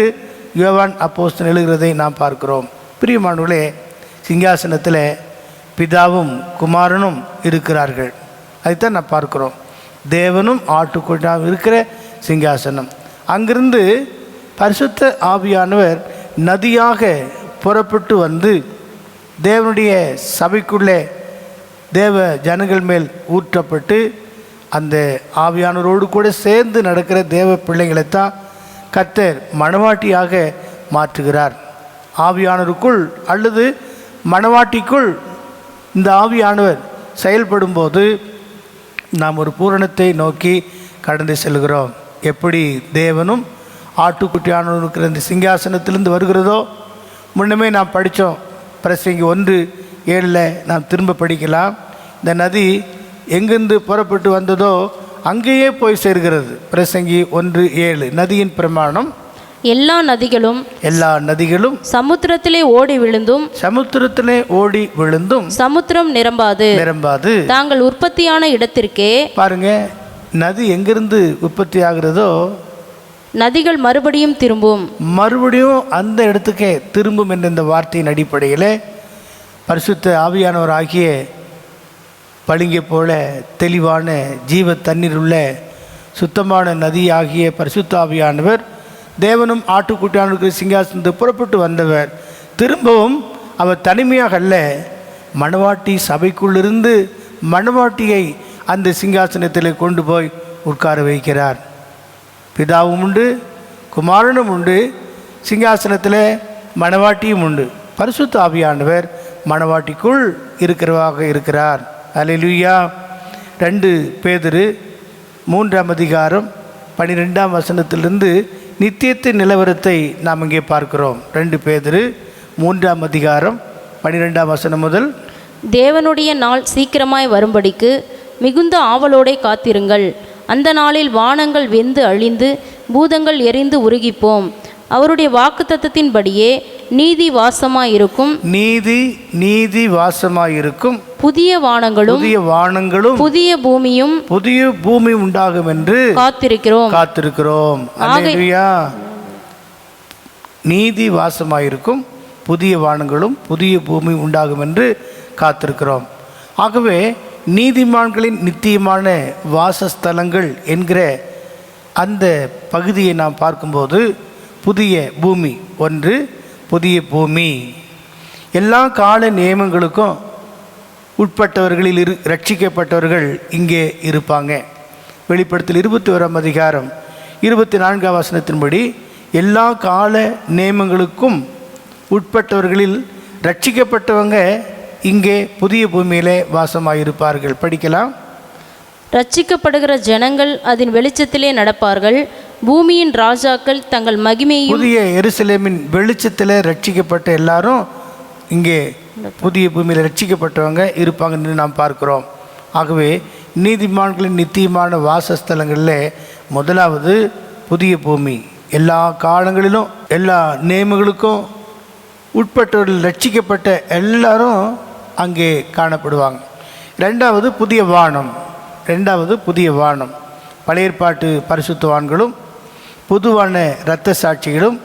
யோவான் அப்போஸ்தலன் எழுதுகிறதை நாம் பார்க்கிறோம். பிரியமானவர்களே, சிங்காசனத்தில் பிதாவும் குமாரனும் இருக்கிறார்கள். அதைத்தான் நான் பார்க்கிறோம். தேவனும் ஆட்டுக்குட்டியாகவும் இருக்கிற சிங்காசனம். அங்கிருந்து பரிசுத்த ஆவியானவர் நதியாக புறப்பட்டு வந்து தேவனுடைய சபைக்குள்ளே தேவ ஜனங்கள் மேல் ஊற்றப்பட்டு அந்த ஆவியானவரோடு கூட சேர்ந்து நடக்கிற தேவ பிள்ளைகளைத்தான் கர்த்தர் மணவாட்டியாக மாற்றுகிறார். ஆவியானவருக்குள் அல்லது மணவாட்டிக்குள் இந்த ஆவியானவர் செயல்படும்போது நாம் ஒரு பூரணத்தை நோக்கி கடந்து செல்கிறோம். எப்படி தேவனும் ஆட்டுக்குட்டியானவர் இருக்கிற இந்த சிங்காசனத்திலிருந்து வருகிறதோ, முன்னமே நாம் படித்தோம். பிரசங்கி 1:7 நாம் திரும்ப படிக்கலாம். இந்த நதி எங்கிருந்து புறப்பட்டு வந்ததோ அங்கேயே போய் சேர்கிறது. பிரசங்கி 1:7 நதியின் பிரமாணம், எல்லா நதிகளும் சமுத்திரத்திலே ஓடி விழுந்தும் சமுத்திரம் நிரம்பாது. தாங்கள் உற்பத்தியான இடத்திற்கே. பாருங்க, நதி எங்கிருந்து உற்பத்தி ஆகிறதோ நதிகள் மறுபடியும் அந்த இடத்துக்கே திரும்பும் என்ற இந்த வார்த்தையின் அடிப்படையில் பரிசுத்த ஆவியானவர் ஆகிய பளிங்கை போல தெளிவான ஜீவ தண்ணீர் உள்ள சுத்தமான நதி ஆகிய பரிசுத்த ஆவியானவர் தேவனும் ஆட்டுக்குட்டியானவருக்கு சிங்காசனத்தை புறப்பட்டு வந்தவர் திரும்பவும் அவர் தனிமையாக அல்ல, மணவாட்டி சபைக்குள்ளிருந்து மணவாட்டியை அந்த சிங்காசனத்தில் கொண்டு போய் உட்கார வைக்கிறார். பிதாவும் உண்டு, குமாரனும் உண்டு, சிங்காசனத்தில் மணவாட்டியும் உண்டு. பரிசுத்த ஆவியானவர் மணவாட்டிக்குள் இருக்கிறவாக இருக்கிறார். அல்லேலூயா. 2 பேதுரு 3ஆம் அதிகாரம் 12ஆம் வசனத்திலிருந்து நித்தியத்தின் நிலவரத்தை நாம் இங்கே பார்க்கிறோம். 2 பேதுரு 3ஆம் அதிகாரம் 12ஆம் வசனம் முதல். தேவனுடைய நாள் சீக்கிரமாய் வரும்படிக்கு மிகுந்த ஆவலோடே காத்திருங்கள். அந்த நாளில் வானங்கள் வெந்து அழிந்து பூதங்கள் எரிந்து உருகிப்போம். அவருடைய வாக்குத்தத்தத்தின்படியே நீதி வாசமாயிருக்கும். நீதி வாசமாயிருக்கும். புதிய வானங்களும் புதிய பூமியும் உண்டாகும் என்று காத்திருக்கிறோம். அல்லேலூயா. நீதி வாசமாயிருக்கும், புதிய வானங்களும் புதிய பூமியும் உண்டாகும் என்று காத்திருக்கிறோம். ஆகவே நீதிமான்களின் நித்தியமான வாசஸ்தலங்கள் என்கிற அந்த பகுதியை நாம் பார்க்கும்போது புதிய பூமி ஒன்று, புதிய பூமி. எல்லா கால நியமங்களுக்கும் உட்பட்டவர்களில் ரட்சிக்கப்பட்டவர்கள் இங்கே இருப்பாங்க. வெளிப்படுத்தல் 21ஆம் அதிகாரம் 24ஆம் வசனத்தின்படி எல்லா கால நியமங்களுக்கும் உட்பட்டவர்களில் ரட்சிக்கப்பட்டவங்க இங்கே புதிய பூமியிலே வாசமாயிருப்பார்கள். படிக்கலாம். ரட்சிக்கப்படுகிற ஜனங்கள் அதன் வெளிச்சத்திலே நடப்பார்கள். பூமியின் ராஜாக்கள் தங்கள் மகிமையும். புதிய எருசலேமின் வெளிச்சத்தில் ரட்சிக்கப்பட்ட எல்லாரும் இங்கே புதிய பூமியில் ரட்சிக்கப்பட்டவங்க இருப்பாங்கன்னு நாம் பார்க்கிறோம். ஆகவே நீதிமான்களின் நித்தியமான வாசஸ்தலங்களில் முதலாவது புதிய பூமி. எல்லா காலங்களிலும் எல்லா நியமங்களுக்கும் உட்பட்டவர்கள் ரட்சிக்கப்பட்ட எல்லாரும் அங்கே காணப்படுவாங்க. ரெண்டாவது புதிய வானம். பழைய ஏற்பாட்டு பரிசுத்தவான்களும் பொதுவான இரத்த சாட்சிகளும்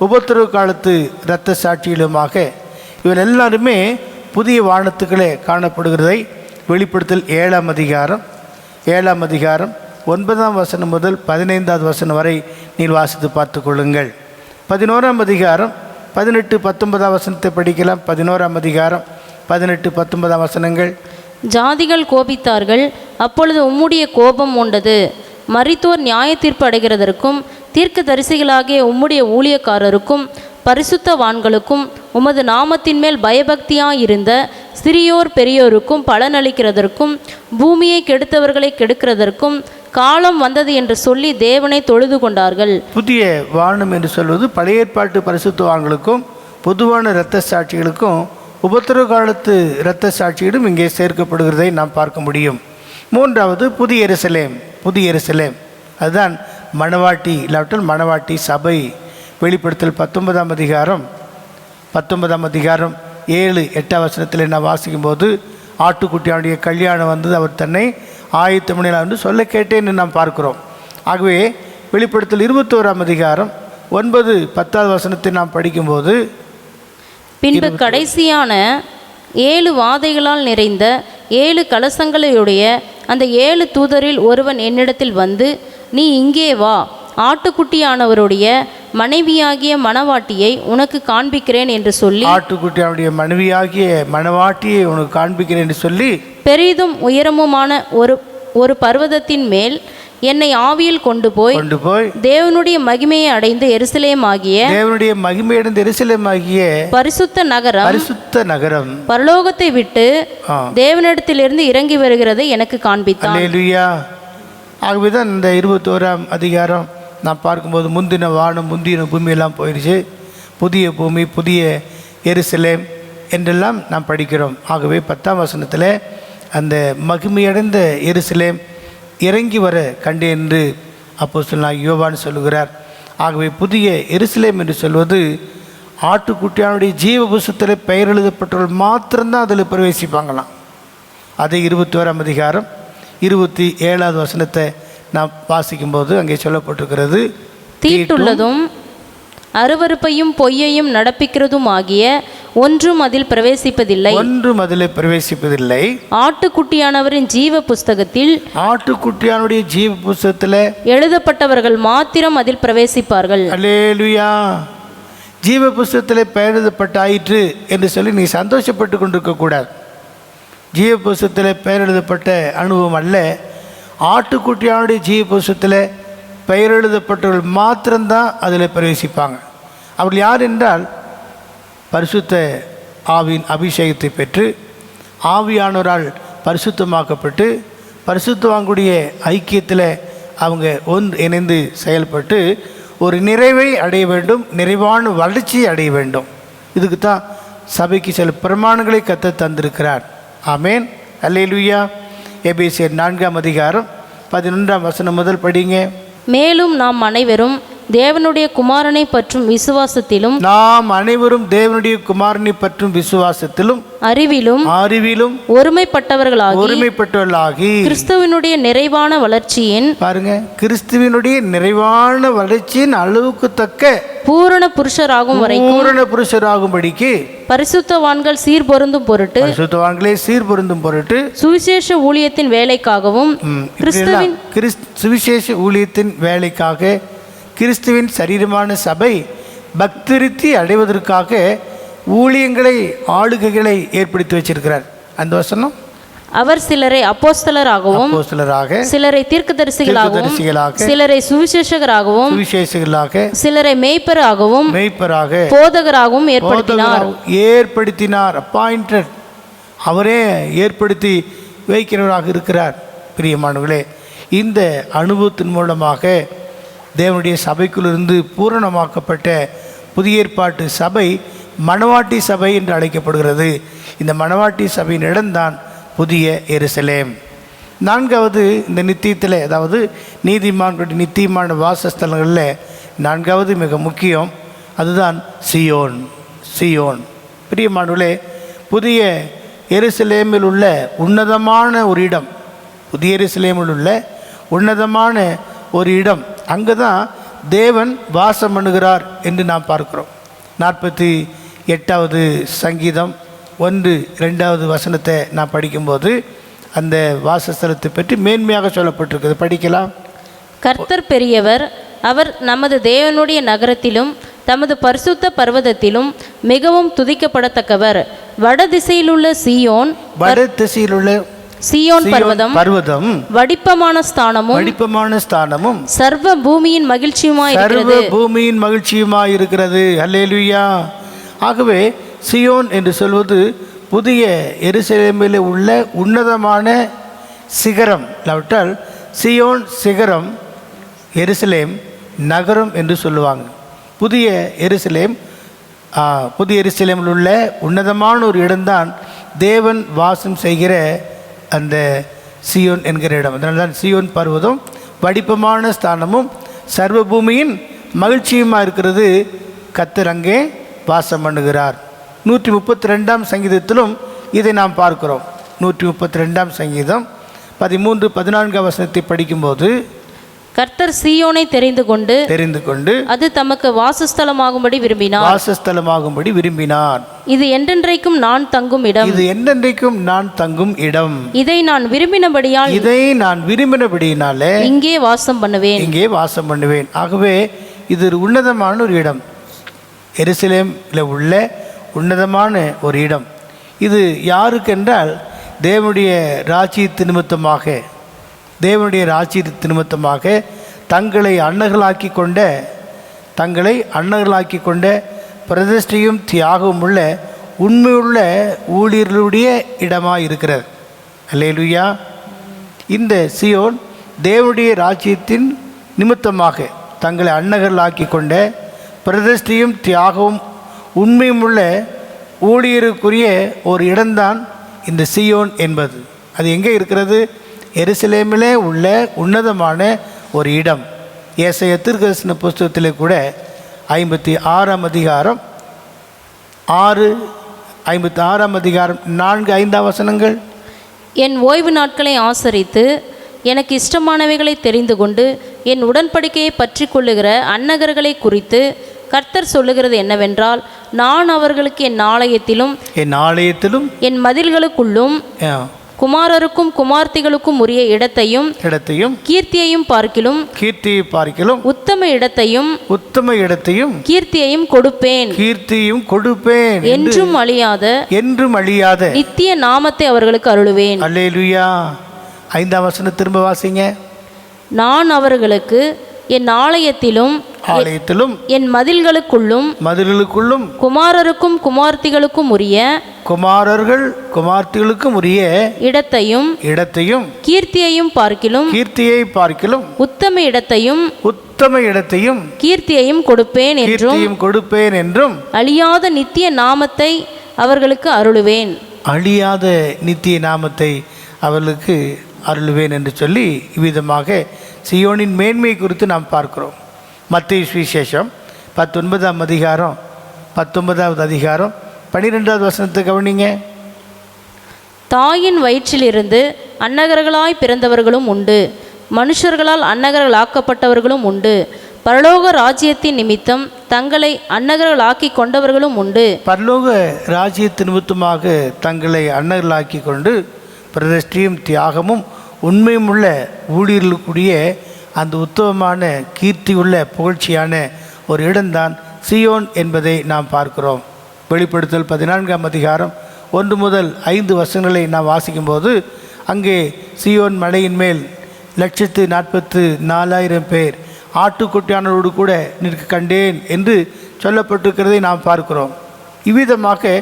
உபத்திரவு காலத்து இரத்த சாட்சிகளுமாக இவர் எல்லாருமே புதிய வானத்துக்களே காணப்படுகிறதை வெளிப்படுத்தல் 7ஆம் அதிகாரம் 9ஆம் வசனம் முதல் 15ஆவது வசனம் வரை நீர் வாசித்து பார்த்து கொள்ளுங்கள். 11ஆம் அதிகாரம் 18-19ஆம் வசனத்தை படிக்கலாம். 11ஆம் அதிகாரம் 18-19ஆம் வசனங்கள். ஜாதிகள் கோபித்தார்கள், அப்பொழுது உம்முடைய கோபம் உண்டது. மரித்தோர் நியாய தீர்ப்பு அடைகிறதற்கும் தீர்க்கதரிசிகளாகிய உம்முடைய ஊழியக்காரருக்கும் பரிசுத்தவான்களுக்கும் உமது நாமத்தின் மேல் பயபக்தியாயிருந்த சிறியோர் பெரியோருக்கும் பலனளிக்கிறதற்கும் பூமியை கெடுத்தவர்களை கெடுக்கிறதற்கும் காலம் வந்தது என்று சொல்லி தேவனை தொழுது கொண்டார்கள். புதிய வானம் என்று சொல்வது பழைய ஏற்பாட்டு பரிசுத்தவான்களுக்கும் பொதுவான இரத்த சாட்சிகளுக்கும் உபத்திரவ காலத்து இரத்த சாட்சியிடம் இங்கே சேர்க்கப்படுகிறதை நாம் பார்க்க முடியும். மூன்றாவது புதிய எருசலேம். அதுதான் மணவாட்டி, இல்லாவிட்டால் மணவாட்டி சபை. வெளிப்படுத்தல் 19ஆம் அதிகாரம் 7-8 வசனத்தில் நான் வாசிக்கும்போது ஆட்டுக்குட்டியானுடைய கல்யாணம் வந்தது, அவர் தன்னை ஆயத்தம் பண்ணினார் என்று சொல்ல கேட்டேன்னு நாம் பார்க்கிறோம். ஆகவே வெளிப்படுத்தல் 21ஆம் அதிகாரம் 9-10 வசனத்தை நாம் படிக்கும்போது, பின்பு கடைசியான 7 வாதைகளால் நிறைந்த 7 கலசங்களையுடைய அந்த 7 தூதரில் ஒருவன் என்னிடத்தில் வந்து, நீ இங்கே வா, ஆட்டுக்குட்டியானவருடைய மனைவியாகிய மணவாட்டியை உனக்கு காண்பிக்கிறேன் என்று சொல்லி, ஆட்டுக்குட்டியானுடைய மனைவியாகிய மணவாட்டியை உனக்கு காண்பிக்கிறேன் என்று சொல்லி, பெரிதும் உயரமுமான ஒரு பர்வதத்தின் மேல் என்னை ஆவியில் கொண்டு போய் தேவனுடைய மகிமையை அடைந்த எருசலேமாகிய பரிசுத்த நகரம் பரலோகத்தை விட்டு தேவனிடத்திலிருந்து இறங்கி வருகிறதை எனக்கு காண்பித்தான். அல்லேலூயா. ஆகவேதான் இந்த 21ஆம் அதிகாரம் நான் பார்க்கும்போது முந்தின வானம் முந்தின பூமியெல்லாம் போயிடுச்சு, புதிய பூமி புதிய எருசலேம் என்றெல்லாம் நாம் படிக்கிறோம். ஆகவே 10ஆம் வசனத்தில் அந்த மகிமையடைந்த எருசலேம் இறங்கி வர கண்டேன் என்று அப்போஸ்தலனாகிய யோவான் சொல்லுகிறார். ஆகவே புதிய எருசலேம் என்று சொல்வது ஆட்டுக்குட்டியானுடைய ஜீவ புஸ்தகத்தில் பெயர் எழுதப்பட்டவர்கள் மாத்திரம்தான் அதில் பிரவேசிப்பாங்களாம். அதை 21ஆம் அதிகாரம் 27ஆவது வசனத்தை நாம் வாசிக்கும்போது அங்கே சொல்லப்பட்டிருக்கிறது, தீட்டுள்ளதும் அருவருப்பையும் பொய்யையும் நடப்பிக்கிறதும் ஆகிய ஒன்றும் அதில் பிரவேசிப்பதில்லை. ஆட்டுக்குட்டியானவரின் ஜீவ புஸ்தகத்தில் ஆட்டுக்குட்டியானுடைய ஜீவ புஸ்தகத்தில் எழுதப்பட்டவர்கள் மாத்திரம் அதில் பிரவேசிப்பார்கள். அல்லேலூயா. ஜீவ புஸ்தகத்தில் பெயர் எழுதப்பட்டாயிற்று என்று சொல்லி நீ சந்தோஷப்பட்டு கொண்டிருக்கக்கூடாது. ஜீவ புஸ்தகத்தில் பெயர் எழுதப்பட்ட அனுபவம் அல்ல. ஆட்டுக்குட்டியானுடைய ஜீவ புஸ்தகத்தில் பெயர் எழுதப்பட்டவர்கள் மாத்திரம்தான் அதில் பிரவேசிப்பாங்க. அவர்கள் யார் என்றால் பரிசுத்த ஆவியின் அபிஷேகத்தை பெற்று ஆவியானவரால் பரிசுத்தமாக்கப்பட்டு பரிசுத்தவான்களுடைய ஐக்கியத்தில் அவங்க இணைந்து செயல்பட்டு ஒரு நிறைவை அடைய வேண்டும், நிறைவான வளர்ச்சியை அடைய வேண்டும். இதுக்கு தான் சபைக்கு சில பிரமாணங்களை கத்த தந்திருக்கிறார். ஆமேன், அல்லேலூயா. எபேசியர் 4ஆம் அதிகாரம் 11ஆம் வசனம் முதல் படிங்க. மேலும் நாம் அனைவரும் தேவனுடைய குமாரனை பற்றும் விசுவாசத்திலும் தேவனுடைய குமாரனை பற்றும் விசுவாசத்திலும் அறிவிலும் ஒருமைப்பட்டவர்களாகி கிறிஸ்துவினுடைய நிறைவான வளர்ச்சியின் அளவுக்கு தக்க பூரண புருஷராகும்படிக்கு பரிசுத்தவான்களே சீர்பொருந்தும் பொருட்டு சுவிசேஷ ஊழியத்தின் வேலைக்காக கிறிஸ்துவின் சரீரமான சபை பக்திருத்தி அடைவதற்காக ஊழியங்களை ஆளுகைகளை ஏற்படுத்தி வச்சிருக்கிறார். அந்த வசனம், அவர் சிலரை அப்போஸ்தலராகவும் சிலரை தீர்க்கதரிசிகளாகவும் சிலரை சுவிசேஷகராகவும் சிலரை மேய்ப்பராகவும் போதகராகவும் ஏற்படுத்தினார். அப்பாயிண்டட், அவரே ஏற்படுத்தி வைக்கிறவராக இருக்கிறார். பிரியமானவர்களே, இந்த அனுபவத்தின் மூலமாக தேவனுடைய சபைக்குள்ளிருந்து பூரணமாக்கப்பட்ட புதிய ஏற்பாட்டு சபை மணவாட்டி சபை என்று அழைக்கப்படுகிறது. இந்த மணவாட்டி சபையின் இடம்தான் புதிய எருசலேம். 4வது இந்த நித்தியத்தில், அதாவது நீதிமான்களுடைய நித்தியமான வாசஸ்தலங்களில் 4வது மிக முக்கியம், அதுதான் சியோன். பிரியமானவர்களே, புதிய எருசலேமில் உள்ள உன்னதமான ஒரு இடம், புதிய எருசலேமில் உள்ள உன்னதமான ஒரு இடம், அங்கே தான் தேவன் வாசம் பண்ணுகிறார் என்று நாம் பார்க்கிறோம். 48வது சங்கீதம் 1-2 வசனத்தை நான் படிக்கும்போது அந்த வாசஸ்தலத்தை பற்றி மேன்மையாக சொல்லப்பட்டிருக்கிறது. படிக்கலாம். கர்த்தர் பெரியவர், அவர் நமது தேவனுடைய நகரத்திலும் தமது பரிசுத்த பர்வதத்திலும் மிகவும் துதிக்கப்படத்தக்கவர். வடதிசையிலுள்ள சீயோன் பர்வதம் வடிப்பமான ஸ்தானமும் சர்வ பூமியின் மகிழ்ச்சியுமாய் இருக்கிறது. அல்லேலூயா. ஆகவே சியோன் என்று சொல்வது புதிய எருசலேமில் உள்ள உன்னதமான சிகரம். இல்லாவிட்டால் சியோன் சிகரம், எருசலேம் நகரம் என்று சொல்லுவாங்க. புதிய எருசலேமில் உள்ள உன்னதமான ஒரு இடம்தான் தேவன் வாசம் செய்கிற அந்த சியோன் என்கிற இடம். அதனால தான் சியோன் பர்வதம் வடிப்பமான ஸ்தானமும் சர்வ பூமியின் மகிழ்ச்சியுமாக இருக்கிறது. கர்த்தர் அங்கே வாசம் பண்ணுகிறார். 132ஆம் சங்கீதத்திலும் இதை நாம் பார்க்கிறோம். 132ஆம் சங்கீதம் 13-14 வசனத்தை படிக்கும்போது, கர்த்தர் சீயோனை தெரிந்து கொண்டு அது தமக்கு வாசஸ்தலமாகும்படி விரும்பினார். இது என்றென்றைக்கும் நான் தங்கும் இடம். இதை நான் விரும்பினபடியால் இங்கே வாசம் பண்ணுவேன். ஆகவே இது ஒரு உன்னதமான ஒரு இடம். எருசலேமில் உள்ள உன்னதமான ஒரு இடம். இது யாருக்கென்றால் தேவனுடைய ராஜ்யத்தின் நிமித்தமாக தங்களை அன்னர்களாக்கி கொண்ட பிரதிஷ்டையும் தியாகமும் உள்ள உண்மையுள்ள ஊழியர்களுடைய இடமாக இருக்கிறது. அல்லேலூயா. இந்த சியோன் தேவனுடைய ராஜ்யத்தின் நிமித்தமாக தங்களை அன்னர்களாக்கி கொண்ட பிரதிஷ்டையும் தியாகமும் உண்மையும் உள்ள ஊழியருக்குரிய ஒரு இடம்தான் இந்த சியோன் என்பது. அது எங்கே இருக்கிறது? எருசலேமிலே உள்ள உன்னதமான ஒரு இடம். ஏசாயா தீர்க்கதரிசன புஸ்தகத்திலே கூட 56ஆம் அதிகாரம் 4-5 வசனங்கள். என் ஓய்வு நாட்களை ஆசரித்து எனக்கு இஷ்டமானவைகளை தெரிந்து கொண்டு என் உடன்படிக்கையை பற்றி கொள்ளுகிற அன்னகர்களை குறித்து கர்த்தர் சொல்லுகிறது என்னவென்றால், நான் அவர்களுக்கு என் ஆலயத்திலும் என் மதில்களுக்குள்ளும் குமாரருக்கும் குமார்த்திகளுக்கும் உரிய இடத்தையும் கீர்த்தியையும் பார்க்கிலும் உத்தம இடத்தையும் கீர்த்தியையும் கொடுப்பேன் என்றும் அழியாத நித்திய நாமத்தை அவர்களுக்கு அருளுவேன். அல்லேலூயா. 5ஆம் வசனம் திரும்ப வாசிங்க. நான் அவர்களுக்கு என் ஆலயத்திலும் என் மதில்களுக்குள்ளும் குமாரருக்கும் குமார்த்திகளுக்கும் உரிய இடத்தையும் கீர்த்தியையும் பார்க்கிலும் உத்தம இடத்தையும் கீர்த்தியையும் கொடுப்பேன் என்றும் அழியாத நித்திய நாமத்தை அவர்களுக்கு அருளுவேன். அழியாத நித்திய நாமத்தை அவர்களுக்கு அருளுவேன் என்று சொல்லி இவ்விதமாக சியோனின் மேன்மை குறித்து நாம் பார்க்கிறோம். மத்தேயு சுவிசேஷம் 19ஆம் அதிகாரம் 19வது அதிகாரம் 12வது வசனத்தை கவனிங்க. தாயின் வயிற்றிலிருந்து அன்னகர்களாய் பிறந்தவர்களும் உண்டு, மனுஷர்களால் அன்னகர்களாக்கப்பட்டவர்களும் உண்டு, பரலோக ராஜ்யத்தின் நிமித்தம் தங்களை அன்னகர்களாக்கி கொண்டவர்களும் உண்டு. பரலோக ராஜ்யத்தின் நிமித்தமாக தங்களை அன்னகர்களாக்கி கொண்டு பிரதிஷ்டையும் தியாகமும் உண்மையும் உள்ள ஊழியர்களுக்குரிய அந்த உத்தமமான கீர்த்தி உள்ள புகழ்ச்சியான ஒரு இடம்தான் சியோன் என்பதை நாம் பார்க்கிறோம். வெளிப்படுத்தல் 14ஆம் அதிகாரம் 1 முதல் 5 வசனங்களை நாம் வாசிக்கும்போது அங்கே சியோன் மலையின் மேல் 144,000 பேர் ஆட்டுக்குட்டியானோடு கூட நிற்க கண்டேன் என்று சொல்லப்பட்டிருக்கிறதை நாம் பார்க்கிறோம். இவ்விதமாக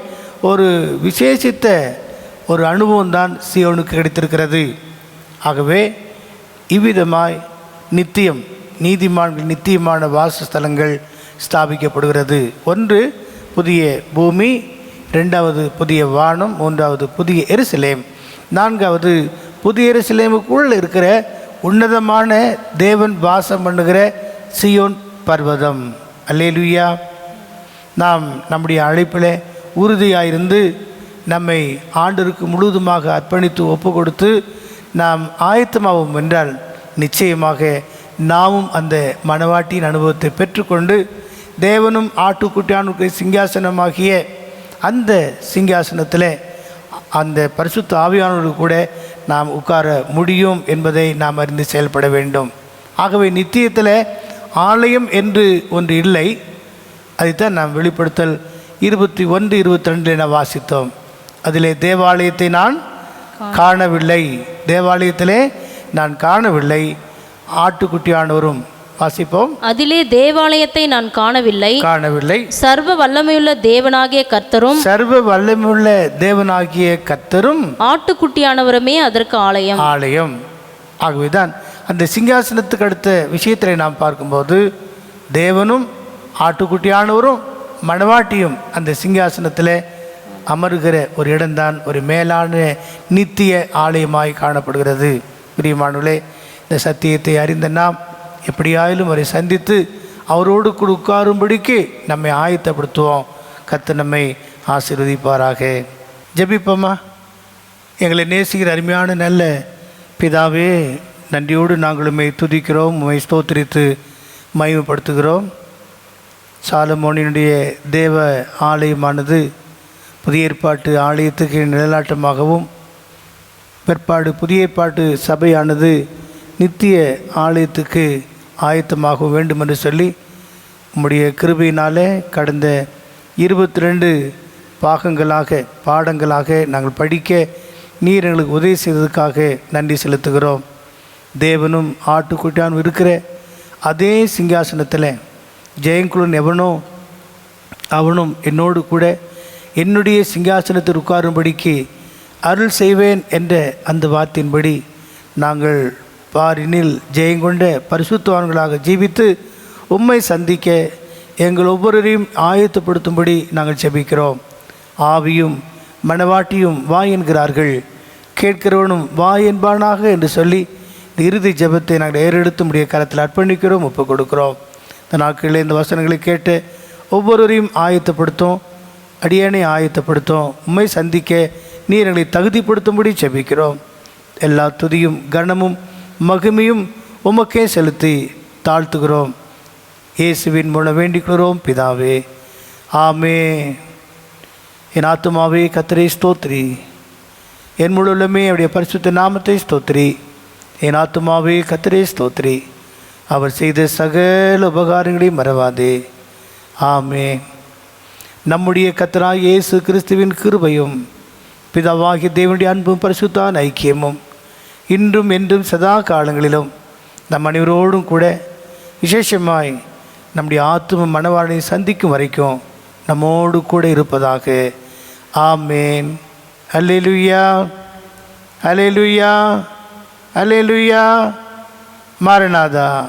ஒரு விசேஷித்த ஒரு அனுபவம் தான் சியோனுக்கு கிடைத்திருக்கிறது. ஆகவே இவ்விதமாய் நித்தியம் நீதிமான்கள் நித்தியமான வாசஸ்தலங்கள் ஸ்தாபிக்கப்படுகிறது. ஒன்று புதிய பூமி, 2வது புதிய வானம், 3வது புதிய எருசலேம், 4வது புதிய எருசலேமுக்குள் இருக்கிற உன்னதமான தேவன் வாசம் பண்ணுகிற சியோன் பர்வதம். அல்லேலூயா. நாம் நம்முடைய அழைப்பில் உறுதியாயிருந்து நம்மை ஆண்டவருக்கு முழுவதுமாக அர்ப்பணித்து ஒப்பு கொடுத்து நாம் ஆயத்தமாவோம் என்றால் நிச்சயமாக நாமும் அந்த மணவாட்டியின் அனுபவத்தை பெற்றுக்கொண்டு தேவனும் ஆட்டுக்குட்டியானுக்கு சிங்காசனமாகிய அந்த சிங்காசனத்தில் அந்த பரிசுத்த ஆவியானோடு கூட நாம் உட்கார முடியும் என்பதை நாம் அறிந்து செயல்பட வேண்டும். ஆகவே நித்தியத்தில் ஆலயம் என்று ஒன்று இல்லை. அதைத்தான் நாம் வெளிப்படுத்தல் 21-22 நாம் வாசித்தோம். அதிலே தேவாலயத்தை நான் காணவில்லை, ஆட்டுக்குட்டியானவரும் வாசிப்போம். அதிலே தேவாலயத்தை நான் காணவில்லை, சர்வ வல்லமையுள்ள தேவனாகிய கர்த்தரும் ஆட்டுக்குட்டியானவருமே அதற்கு ஆலயம். ஆகவேதான் அந்த சிங்காசனத்துக்கு அடுத்த விஷயத்தை நாம் பார்க்கும்போது தேவனும் ஆட்டுக்குட்டியானவரும் மணவாட்டியும் அந்த சிங்காசனத்தில் அமருகிற ஒரு இடம்தான் ஒரு மேலான நித்திய ஆலயமாய் காணப்படுகிறது. பிரியமானவர்களே, இந்த சத்தியத்தை அறிந்த நாம் எப்படியாயிலும் அவரை சந்தித்து அவரோடு கூட உட்காரும்படிக்கு நம்மை ஆயத்தப்படுத்துவோம். கர்த்தர் நம்மை ஆசீர்வதிப்பாராக. ஜெபிப்போமா. எங்களை நேசிக்கிற அருமையான நல்ல பிதாவே, நன்றியோடு நாங்கள் உம்மை துதிக்கிறோம், உம்மை ஸ்தோத்திரித்து மகிமைப்படுத்துகிறோம். சாலமோனினுடைய தேவ ஆலயமானது புதிய ஏற்பாட்டு ஆலயத்துக்கு நிழலாட்டமாகவும் பிற்பாடு புதிய ஏற்பாட்டு சபையானது நித்திய ஆலயத்துக்கு ஆயத்தமாக வேண்டும் என்று சொல்லி உம்முடைய கிருபையினாலே கடந்த 22 பாடங்களாக நாங்கள் படிக்க நீர் எங்களுக்கு உதவி செய்ததுக்காக நன்றி செலுத்துகிறோம். தேவனும் ஆட்டுக்குட்டியானும் இருக்கிற அதே சிங்காசனத்தில் ஜெயங்குலன் எவனோ அவனும் என்னோடு கூட என்னுடைய சிங்காசனத்தில் உட்காரும்படிக்கு அருள் செய்வேன் என்ற அந்த வார்த்தையின்படி நாங்கள் பாரினில் ஜெயங்கொண்ட பரிசுத்தவான்களாக ஜீவித்து உம்மை சந்திக்க எங்கள் ஒவ்வொருவரையும் ஆயத்தப்படுத்தும்படி நாங்கள் ஜெபிக்கிறோம். ஆவியும் மணவாட்டியும் வா என்கிறார்கள், கேட்கிறவனும் வா என்பானாக என்று சொல்லி இந்த இறுதி ஜெபத்தை நாங்கள் ஏறெடுத்து முடிய கரத்தில் அர்ப்பணிக்கிறோம், ஒப்புக் கொடுக்கிறோம். இந்த நாட்களில் இந்த வசனங்களை கேட்டு ஒவ்வொருவரையும் ஆயத்தப்படுத்தும், அடியேனை ஆயத்தப்படுத்தும். உம்மை சந்திக்க நீர் எங்களை தகுதிப்படுத்தும்படி ஜெபிக்கிறோம். எல்லா துதியும் கனமும் மகிமையும் உமக்கே செலுத்தி தாழ்த்துகிறோம். இயேசுவின் மூலம் வேண்டிக்கிறோம் பிதாவே, ஆமே. என் ஆத்துமாவே கர்த்தரை ஸ்தோத்திரி, என் முழு உள்ளமே அவருடைய பரிசுத்த நாமத்தை ஸ்தோத்திரி. என் ஆத்துமாவே கர்த்தரை ஸ்தோத்திரி. அவர் செய்த சகல உபகாரங்களையும் மறவாதே. ஆமென். நம்முடைய கர்த்தராகிய இயேசு கிறிஸ்துவின் கிருபையும் பிதாவாகிய தேவனுடைய அன்பும் பரிசுத்தான ஐக்கியமும் இன்றும் என்றும் சதா காலங்களிலும் நம் அனைவரோடும் கூட விசேஷமாய் நம்முடைய ஆத்தும மனவாளனை சந்திக்கும் வரைக்கும் நம்மோடு கூட இருப்பதாக. ஆமென். அல்லேலூயா, அல்லேலூயா, அல்லேலூயா. மாரநாதா.